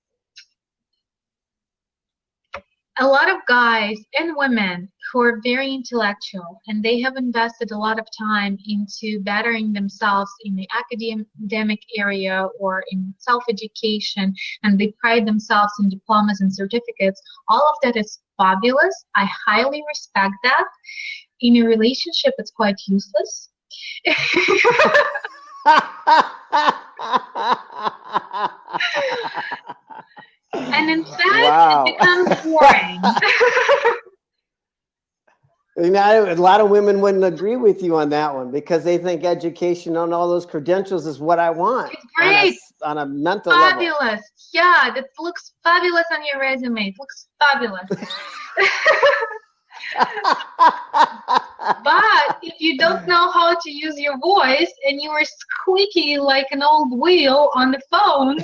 a lot of guys and women who are very intellectual, and they have invested a lot of time into bettering themselves in the academic area or in self-education, and they pride themselves in diplomas and certificates. All of that is fabulous. I highly respect that. In a relationship, it's quite useless. And in fact, wow. it becomes boring. You know, a lot of women wouldn't agree with you on that one because they think education on all those credentials is what I want. It's great. On a mental fabulous. level. Yeah, that looks fabulous on your resume. It looks fabulous. But if you don't know how to use your voice and you are squeaky like an old wheel on the phone,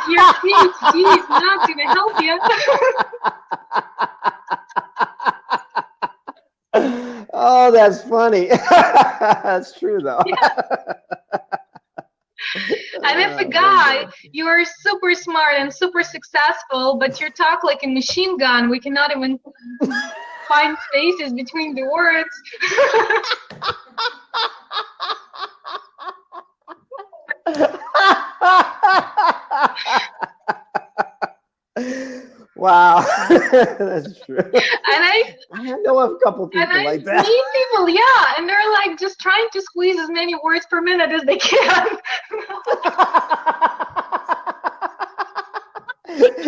your PhD is not going to help you. Oh, that's funny. That's true, though. Yeah. And if a guy, you are super smart and super successful, but you talk like a machine gun, we cannot even find spaces between the words. Wow, that's true. And I know of a couple people like that. I meet people, yeah, and they're like just trying to squeeze as many words per minute as they can.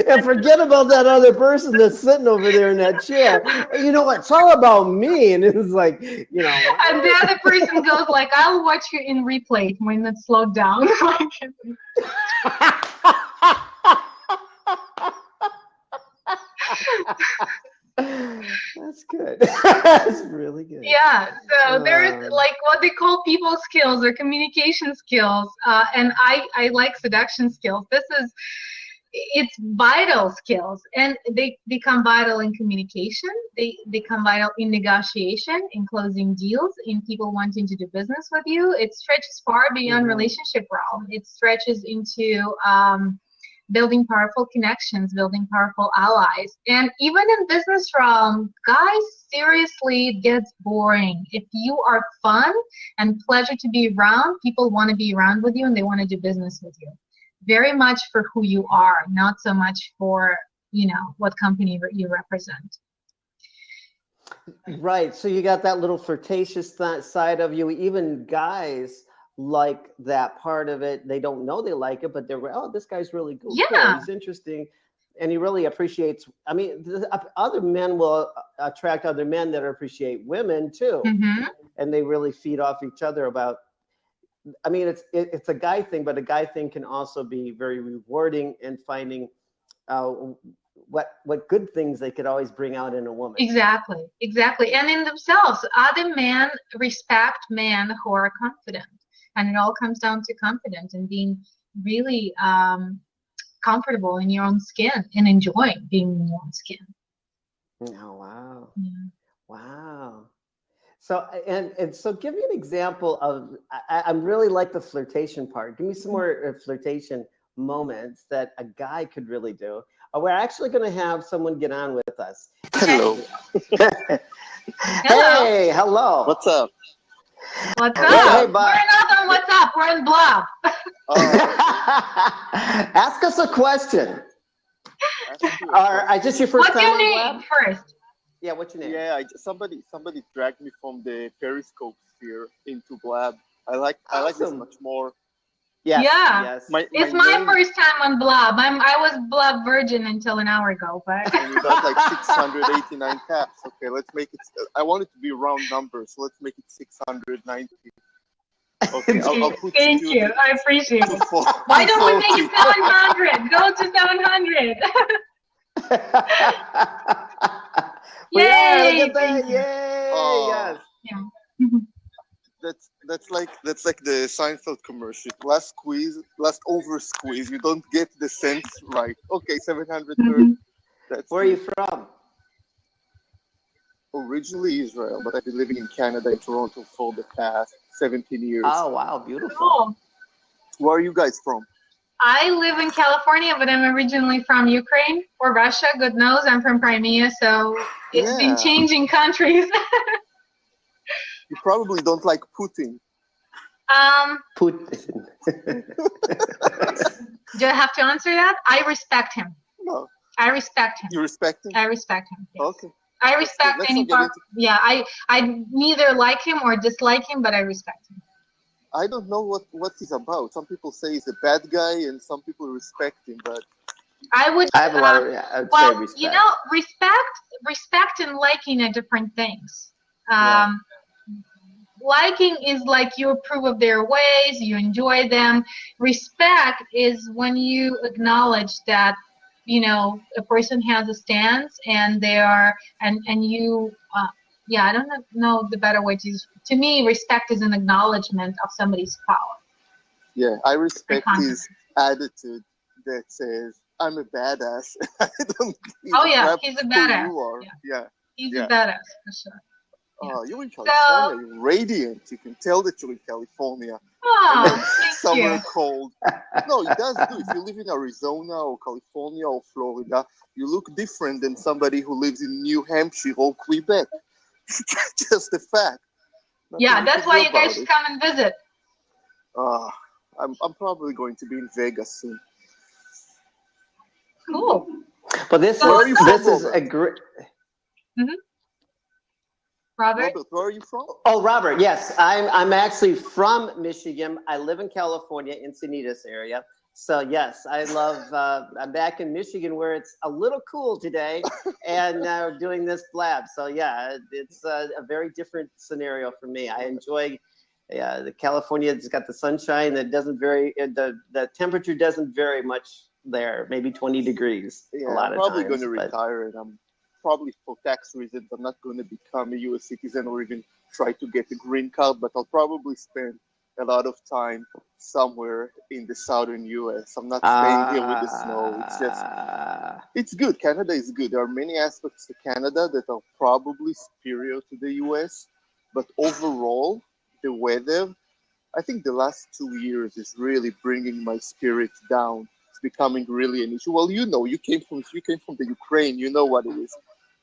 And forget about that other person that's sitting over there in that chair. You know, it's all about me. And it's like, you know. And the other person goes like, I'll watch you in replay when it's slowed down. That's good. That's really good. Yeah, so there's like what they call people skills or communication skills, and I like seduction skills. It's vital skills, and they become vital in communication. They become vital in negotiation, in closing deals, in people wanting to do business with you. It stretches far beyond relationship realm. It stretches into building powerful connections, building powerful allies. And even in business realm, guys, seriously, it gets boring. If you are fun and pleasure to be around, people want to be around with you and they want to do business with you. Very much for who you are, not so much for, you know, what company you represent. Right. So you got that little flirtatious side of you. Even guys like that part of it. They don't know they like it, but they're, oh, this guy's really cool. Yeah. Cool. He's interesting. And he really appreciates, I mean, other men will attract other men that appreciate women too. Mm-hmm. And they really feed off each other about, I mean, it's a guy thing, but a guy thing can also be very rewarding in finding what good things they could always bring out in a woman. Exactly. And in themselves, other men respect men who are confident. And it all comes down to confidence and being really comfortable in your own skin and enjoying being in your own skin. Oh, wow. Yeah. Wow. So, and so give me an example of, I really like the flirtation part. Give me some more flirtation moments that a guy could really do. We're actually going to have someone get on with us. Hello. Hey, hello. What's up? What's up? Hey, bud. We're not on What's Up. We're in Blob. Ask us a question. Is this your first What's time your on name Blab? first? Yeah, what's your name? Yeah, somebody dragged me from the Periscope sphere into Blab. I like this Awesome. much more. Yes, Yeah. yes. It's my name, first time on Blab. I was Blab virgin until an hour ago, but and you got like 689 caps. Okay, let's make it. I want it to be round numbers, so let's make it 690. Okay, I'll put thank you you. I appreciate it. to Why don't we make 240. it 700? Go to 700. We are. Look Yay! at that! Thank you. Yay! Oh, Yes. Yeah. that's like the Seinfeld commercial. Last squeeze, last over squeeze. You don't get the cents right. Okay, 730. That's Where are you from? originally Israel, but I've been living in Canada, in Toronto, for the past 17 years. Oh wow, beautiful. Cool. Where are you guys from? I live in California, but I'm originally from Ukraine or Russia. God knows, I'm from Crimea, so it's been Yeah. changing countries. You probably don't like Putin. Putin. Do I have to answer that? I respect him. No, I respect him. you respect him. I respect him. Yes. Okay. I Let's respect not any get part. into- Yeah, I neither like him or dislike him, but I respect him. I don't know what he's about. Some people say he's a bad guy, and some people respect him. But I would. I have a lot of. I would say Well, respect. you know, respect and liking are different things. Yeah. Liking is like you approve of their ways, you enjoy them. Respect is when you acknowledge that, you know, a person has a stance and they are, and you, yeah, I don't know the better way to use. To me, respect is an acknowledgement of somebody's power. yeah, I respect confident. his attitude that says, "I'm a badass." I don't give Oh yeah, crap he's a who badass. you are. Yeah. Yeah. He's Yeah. a badass for sure. Oh, you're in California. You're radiant. You can tell that you're in California. Oh, thank Summer you. cold. No, it does do. If you live in Arizona or California or Florida, you look different than somebody who lives in New Hampshire or Quebec. Just a fact. Nothing Yeah, you that's can why do you guys about should it. come and visit. I'm probably going to be in Vegas soon. Cool. But this Where are is you from, this is Robert? a great. Robert? Robert, where are you from? Oh, Robert. Yes, I'm actually from Michigan. I live in California, Encinitas area. So yes, I love. I'm back in Michigan where it's a little cool today, and doing this blab. So yeah, it's a very different scenario for me. I enjoy. Yeah, the California. It's got the sunshine. It doesn't vary. The temperature doesn't vary much there. Maybe 20 degrees Yeah, a lot I'm of probably times. going to but- retire, and I'm probably for tax reasons. I'm not going to become a U.S. citizen or even try to get a green card, but I'll probably spend a lot of time somewhere in the southern U.S. I'm not staying here with the snow. It's just, it's good. Canada is good. There are many aspects to Canada that are probably superior to the U.S., but overall, the weather, I think the last 2 years is really bringing my spirits down. It's becoming really an issue. Well, you came from the Ukraine. You know what it is,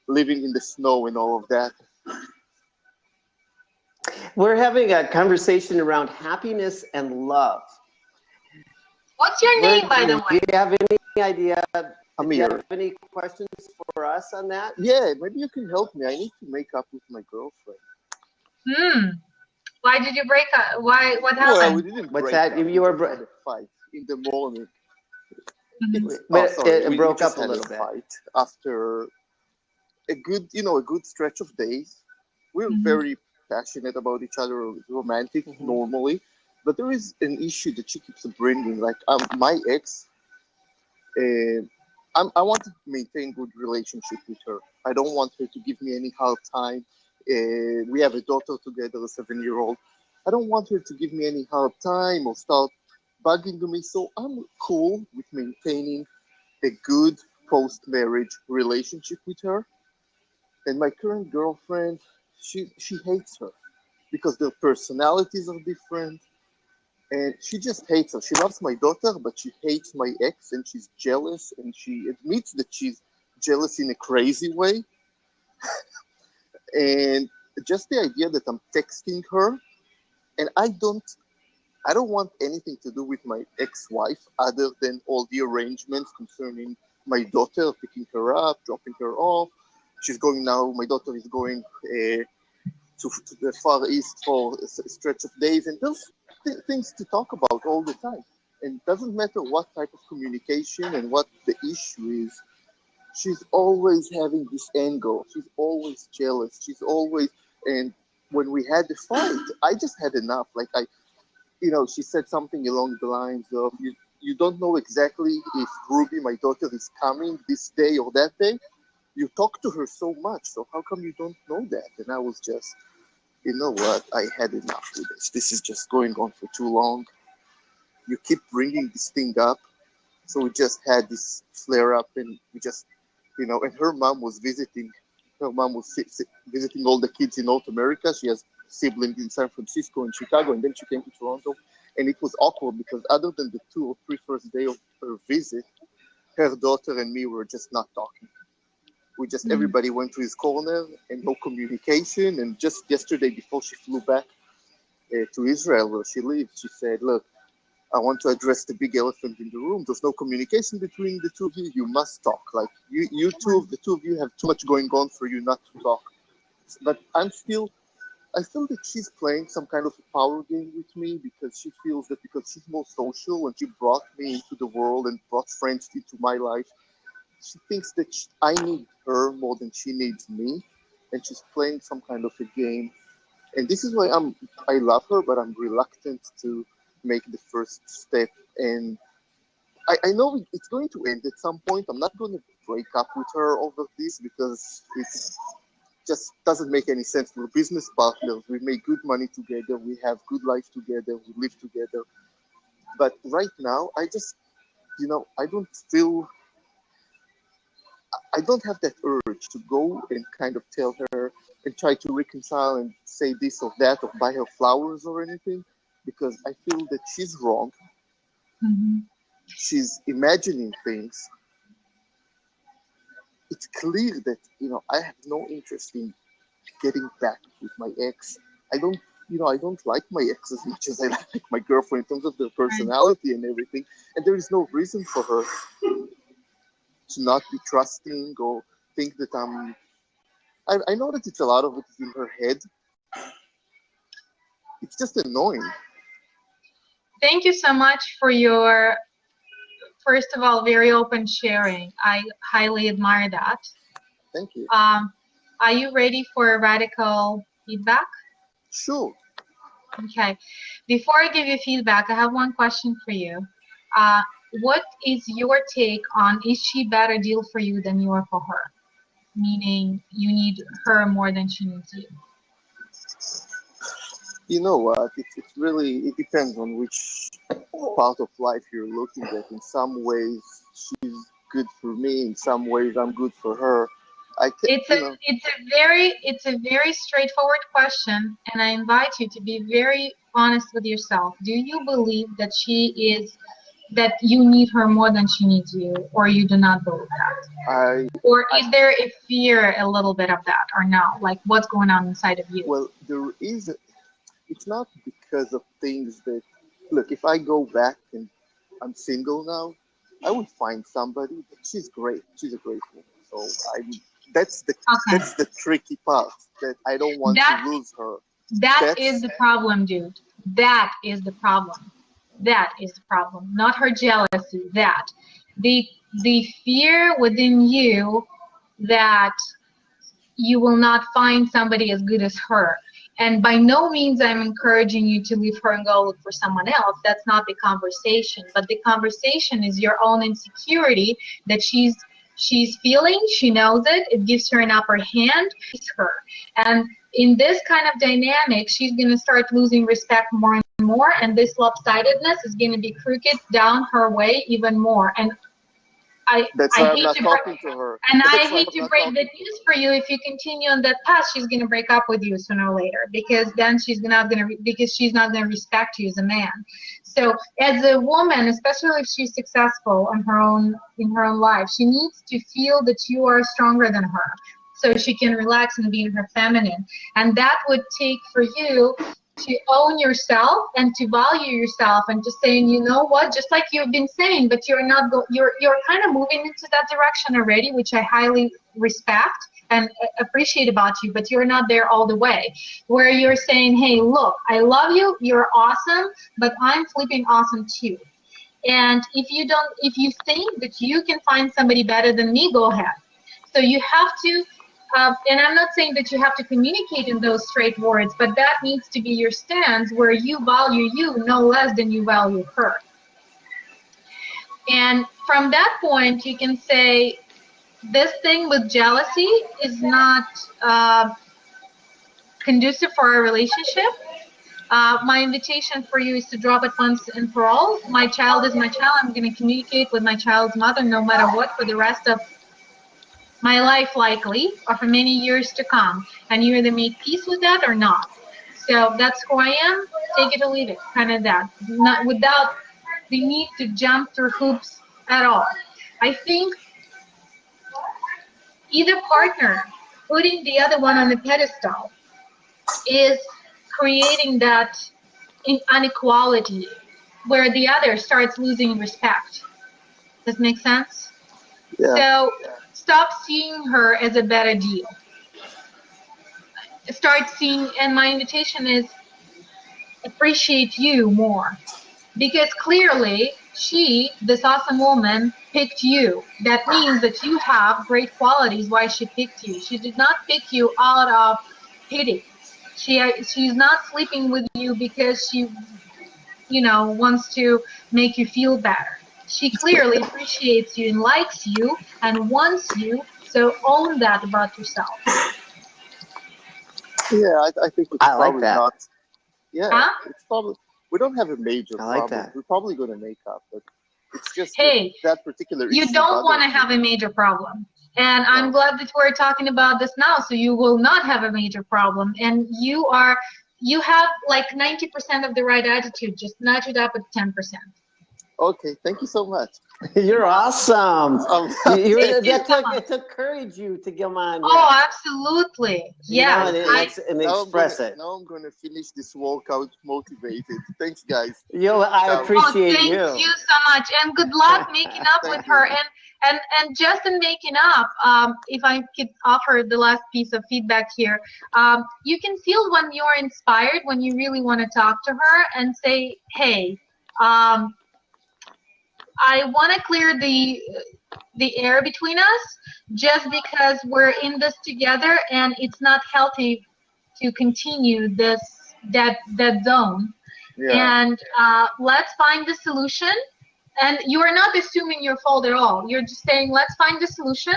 living in the snow and all of that. We're having a conversation around happiness and love. What's your name, by the Do way? you have any idea? Do you Amir. have any questions for us on that? Yeah, maybe you can help me. I need to make up with my girlfriend. Why did you break up? Why? What Well, we happened? didn't What's break that? up. You We were just had a fight in the morning. But it We broke just up a had little bit. fight after a good stretch of days. We're very passionate about each other, romantic normally, but there is an issue that she keeps bringing. Like my ex, I want to maintain good relationship with her. I don't want her to give me any hard time. We have a daughter together, a 7-year-old. I don't want her to give me any hard time or start bugging me. So I'm cool with maintaining a good post-marriage relationship with her. And my current girlfriend, she hates her because their personalities are different. And she just hates her. She loves my daughter, but she hates my ex, and she's jealous, and she admits that she's jealous in a crazy way. And just the idea that I'm texting her, and I don't want anything to do with my ex-wife other than all the arrangements concerning my daughter, picking her up, dropping her off. She's going now, my daughter is going to the Far East for a stretch of days, and there's things to talk about all the time. And it doesn't matter what type of communication and what the issue is, she's always having this angle. She's always jealous. She's always, and when we had the fight, I just had enough. Like she said something along the lines of, you don't know exactly if Ruby, my daughter, is coming this day or that day. You talk to her so much, so how come you don't know that? And I was just, you know what, I had enough with this. This is just going on for too long. You keep bringing this thing up. So we just had this flare up, and we just, and her mom was visiting. Her mom was visiting all the kids in North America. She has siblings in San Francisco and Chicago, and then she came to Toronto. And it was awkward because other than the 2 or 3 first day of her visit, her daughter and me were just not talking. We just, everybody went to his corner and no communication. And just yesterday, before she flew back to Israel, where she lives, she said, look, I want to address the big elephant in the room. There's no communication between the two of you. You must talk. Like the two of you have too much going on for you not to talk. But I feel that she's playing some kind of a power game with me, because she feels that because she's more social and she brought me into the world and brought friends into my life, she thinks that I need her more than she needs me, and she's playing some kind of a game. And this is why I love her, but I'm reluctant to make the first step. And I know it's going to end at some point. I'm not going to break up with her over this, because it just doesn't make any sense. We're business partners. We make good money together. We have good life together. We live together. But right now, I just, I don't have that urge to go and kind of tell her and try to reconcile and say this or that or buy her flowers or anything, because I feel that she's wrong. Mm-hmm. She's imagining things. It's clear that, I have no interest in getting back with my ex. I don't like my ex as much as I like my girlfriend in terms of their personality and everything. And there is no reason for her to not be trusting or think that I know that it's a lot of it is in her head. It's just annoying. Thank you so much for your, first of all, very open sharing. I highly admire that. Thank you. Are you ready for radical feedback? Sure. Okay. Before I give you feedback, I have one question for you. What is your take on, is she a better deal for you than you are for her? Meaning you need her more than she needs you. You know what? It depends on which part of life you're looking at. In some ways, she's good for me. In some ways, I'm good for her. It's a very straightforward question, and I invite you to be very honest with yourself. Do you believe that that you need her more than she needs you, or you do not believe that? Or is there a fear a little bit of that, or no? Like, what's going on inside of you? Well, it's not because of things that, look, if I go back and I'm single now, I would find somebody, but she's great. She's a great woman. So that's the tricky part, that I don't want to lose her. That is the problem, dude. That is the problem. That is the problem. Not her jealousy. That. The fear within you that you will not find somebody as good as her. And by no means I'm encouraging you to leave her and go look for someone else. That's not the conversation. But the conversation is your own insecurity that she's feeling. She knows it. It gives her an upper hand. It's her. And in this kind of dynamic, she's going to start losing respect more and more. And this lopsidedness is going to be crooked down her way even more. And I hate to break the news for you. If you continue on that path, she's going to break up with you sooner or later, because then she's not going to respect you as a man. So as a woman, especially if she's successful in her own life, she needs to feel that you are stronger than her, so she can relax and be in her feminine. And that would take for you to own yourself and to value yourself, and just saying, you know what, just like you've been saying, but you're not you're kind of moving into that direction already, which I highly respect and appreciate about you, but you're not there all the way, where you're saying, hey, look, I love you, you're awesome, but I'm flipping awesome too. And if you think that you can find somebody better than me, go ahead. So you have to, and I'm not saying that you have to communicate in those straight words, but that needs to be your stance, where you value you no less than you value her. And from that point, you can say, this thing with jealousy is not conducive for our relationship. My invitation for you is to drop it once and for all. My child is my child. I'm going to communicate with my child's mother no matter what for the rest of my life, likely, or for many years to come. And you either make peace with that or not. So that's who I am. Take it or leave it, kind of that. Not without the need to jump through hoops at all. I think either partner putting the other one on the pedestal is creating that inequality where the other starts losing respect. Does that make sense? Yeah. So stop seeing her as a better deal. Start seeing, and my invitation is, appreciate you more. Because clearly she, this awesome woman, picked you. That means that you have great qualities why she picked you. She did not pick you out of pity. She's not sleeping with you because she, wants to make you feel better. She clearly appreciates you and likes you and wants you, so own that about yourself. Yeah, I think it's I like probably that. not. Yeah, Huh? it's probably, we don't have a major I like problem. that. We're probably going to make up, but it's just Hey, that particular you issue don't want to bothers me. have a major problem. And I'm glad that we're talking about this now, so you will not have a major problem. And you have like 90% of the right attitude. Just nudge it up at 10%. Okay, thank you so much. You're awesome. Thank you so much. It took courage you to come on. Oh, absolutely. Yes. And express it. Now I'm going to finish this workout motivated. Thanks, guys. I appreciate thank you. you so much, and good luck making up Thank with you. her. And just in making up, if I could offer the last piece of feedback here, you can feel when you're inspired, when you really want to talk to her and say, hey, I want to clear the air between us, just because we're in this together, and it's not healthy to continue that zone. Yeah. And let's find the solution. And you are not assuming your fault at all. You're just saying, let's find the solution.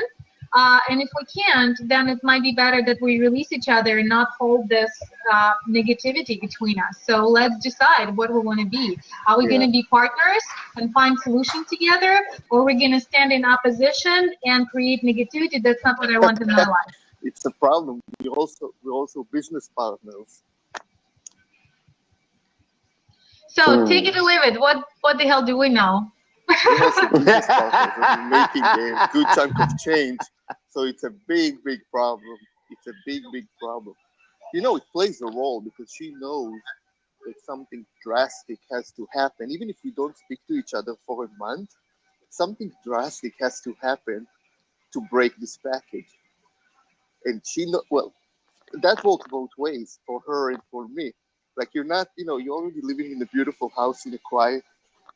And if we can't, then it might be better that we release each other and not hold this negativity between us. So let's decide what we want to be. Are we going to be partners and find solutions together, or are we going to stand in opposition and create negativity? That's not what I want in my life. It's a problem. We're also business partners. So take it or leave it. What the hell do we know? We're also business partners, and we're making a good chunk of change. So it's a big problem. It's a big problem. It plays a role because she knows that something drastic has to happen. Even if we don't speak to each other for a month, something drastic has to happen to break this package. And that works both ways for her and for me. Like, you're not, you're already living in a beautiful house in a quiet,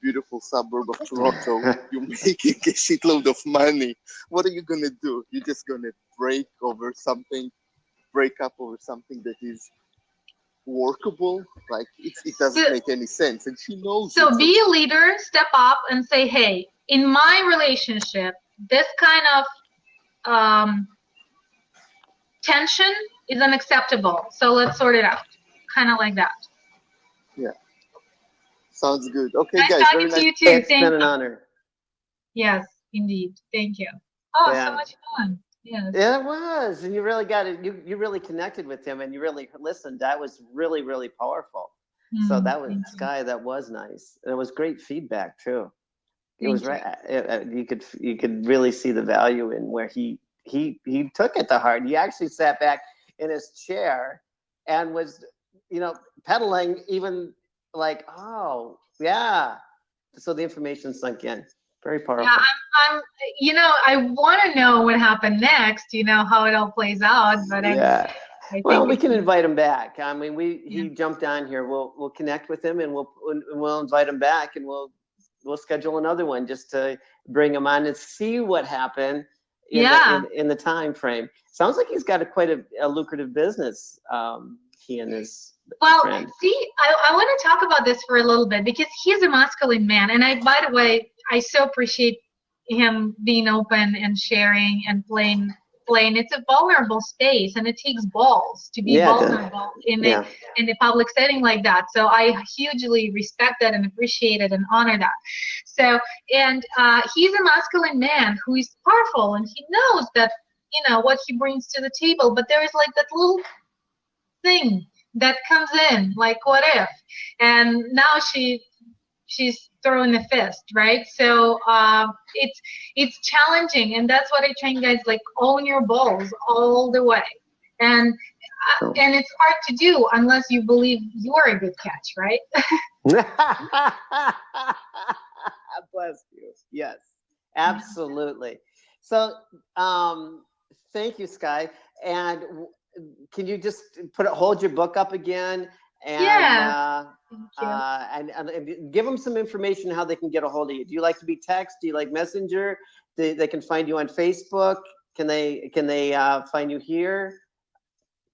beautiful suburb of Toronto. You're making a shitload of money. What are you going to do? You're just going to break up over something that is workable? Like, it doesn't make any sense. And she knows. So be a leader, step up and say, hey, in my relationship, this kind of tension is unacceptable. So let's sort it out. Kind of like that. Yeah. Sounds good. Okay, nice guys. Talking to you too. It's been an honor. Yes, indeed. Thank you. Oh, Yeah. so much fun. Yes. Yeah, it was. And you really got it. You really connected with him and you really listened. That was really, really powerful. So that was Sky. That was nice. And it was great feedback too. It was right. You could really see the value in where he took it to heart. He actually sat back in his chair and was, pedaling, even like, oh yeah. So the information sunk in. Very powerful. Yeah, I want to know what happened next. How it all plays out. But yeah. Well, we can invite him back. I mean, he jumped on here. We'll connect with him and we'll invite him back and we'll we'll schedule another one just to bring him on and see what happened in the time frame. Sounds like he's got quite a lucrative business. He and his friend. See, I want to talk about this for a little bit because he's a masculine man, and by the way, I so appreciate him being open and sharing and playing. It's a vulnerable space, and it takes balls to be vulnerable in a public setting like that. So I hugely respect that and appreciate it and honor that. So, and he's a masculine man who is powerful, and he knows that, you know, what he brings to the table. But there is like that little thing that comes in, like, what if? And now she's throwing a fist, right? So it's challenging, and that's what I train guys, like, own your balls all the way. And it's hard to do unless you believe you're a good catch, right? Bless you. Yes, absolutely. So thank you, Sky. And can you just hold your book up again? And, and give them some information how they can get a hold of you. Do you like to be text? Do you like Messenger? They can find you on Facebook. Can they find you here?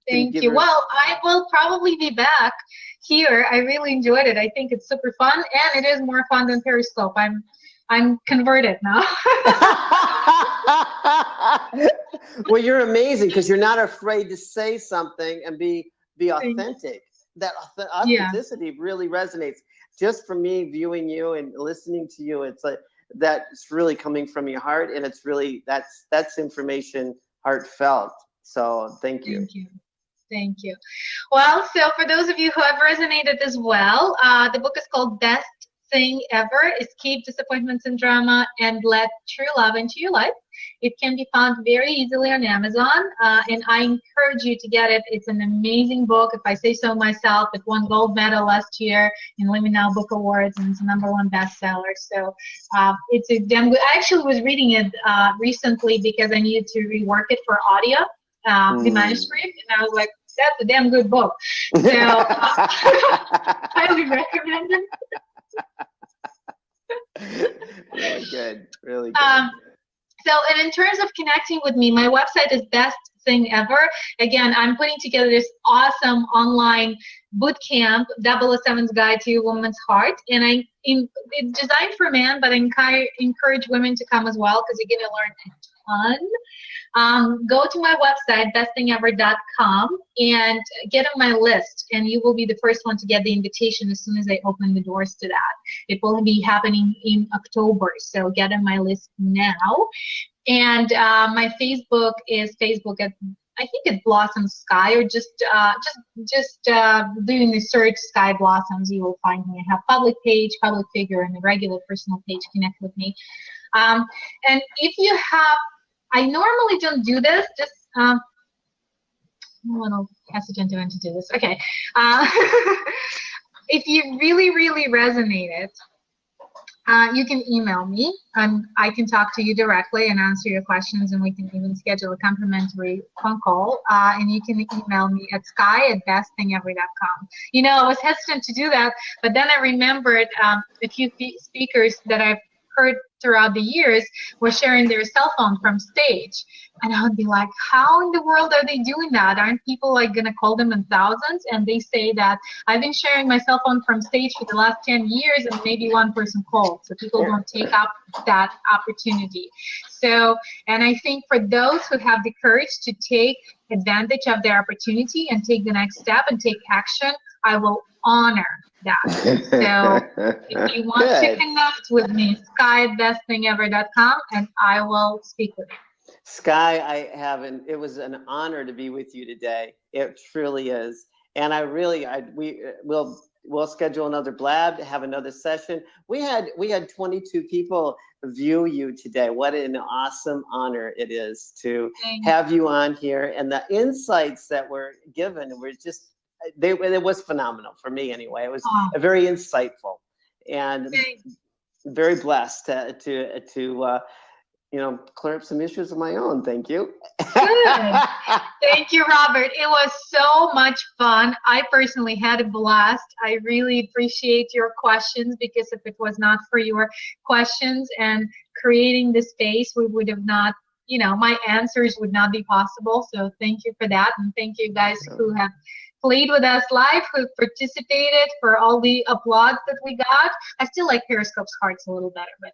Thank you. Well, I will probably be back here. I really enjoyed it. I think it's super fun, and it is more fun than Periscope. I'm converted now. Well, you're amazing because you're not afraid to say something and be authentic. That authenticity really resonates. Just from me viewing you and listening to you, it's like that's really coming from your heart, and it's really that's information heartfelt. So thank you. Thank you. Well, so for those of you who have resonated as well, the book is called Best Thing Ever: Escape Disappointments and Drama and Let True Love into Your Life. It can be found very easily on Amazon, and I encourage you to get it. It's an amazing book. If I say so myself, it won gold medal last year in Living Now Book Awards, and it's a #1 bestseller. So it's a damn good. I actually was reading it recently because I needed to rework it for audio, the manuscript, and I was like, that's a damn good book. So highly recommend it. Really good. Really good. So, and in terms of connecting with me, my website is Best Thing Ever. Again, I'm putting together this awesome online boot camp, 007's Guide to Your Woman's Heart, and it's designed for men, but I encourage women to come as well because you're going to learn a ton. Go to my website, bestthingever.com, and get on my list, and you will be the first one to get the invitation as soon as I open the doors to that. It will be happening in October, so get on my list now. And my Facebook is Facebook at, I think it's Blossom Sky, or just doing the search Sky Blossoms, you will find me. I have public page, public figure, and a regular personal page. Connect with me. And if you have, I normally don't do this, just I'm a little hesitant to do this. Okay. If you really, really resonated, you can email me, and I can talk to you directly and answer your questions, and we can even schedule a complimentary phone call. And you can email me at sky@bestthingever.com. You know, I was hesitant to do that, but then I remembered a few speakers that I've heard throughout the years were sharing their cell phone from stage, and I would be like, how in the world are they doing that? Aren't people like gonna call them in thousands? And they say that I've been sharing my cell phone from stage for the last 10 years, and maybe one person called, so people don't take up that opportunity. So, and I think for those who have the courage to take advantage of their opportunity and take the next step and take action, I will honor that. So if you want to connect with me, sky@bestthingever.com, and I will speak with you. Sky, it was an honor to be with you today. It truly is. And we'll schedule another blab to have another session. We had 22 people view you today. What an awesome honor it is to have you on here, and the insights that were given were just, it was phenomenal for me anyway. It was very insightful, and very blessed to clear up some issues of my own. Thank you. Good. Thank you, Robert. It was so much fun. I personally had a blast. I really appreciate your questions, because if it was not for your questions and creating the space, we would have not, my answers would not be possible. So thank you for that. And thank you guys who have played with us live, who participated, for all the applause that we got. I still like Periscope's hearts a little better, but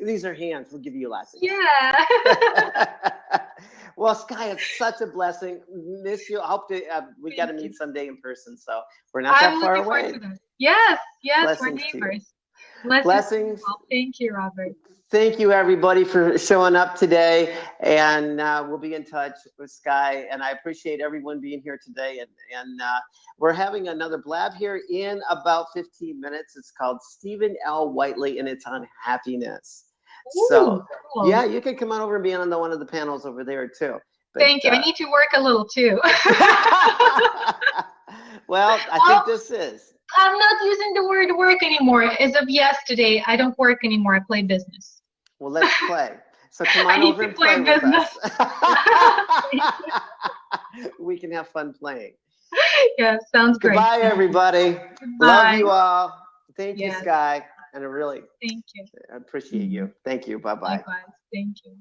these are hands. We'll give you a lesson. yeah. Well, Sky, it's such a blessing. Miss you. I hope we got to meet someday in person. So we're not that far away. Yes, Blessings, we're neighbors. Blessings. Thank you, Robert. Thank you, everybody, for showing up today. And we'll be in touch with Sky. And I appreciate everyone being here today. And we're having another blab here in about 15 minutes. It's called Stephen L. Whiteley, and it's on happiness. Ooh, so, cool. Yeah, you can come on over and be on one of the panels over there, too. But, thank you. I need to work a little, too. Well, I think this is. I'm not using the word work anymore. As of yesterday, I don't work anymore. I play business. Well, let's play. So come on over and play with us. We can have fun playing. Yeah, sounds great. Goodbye, everybody. Goodbye. Love you all. Thank you, Sky. And I really thank you. appreciate you. Thank you. Bye-bye. Likewise. Thank you.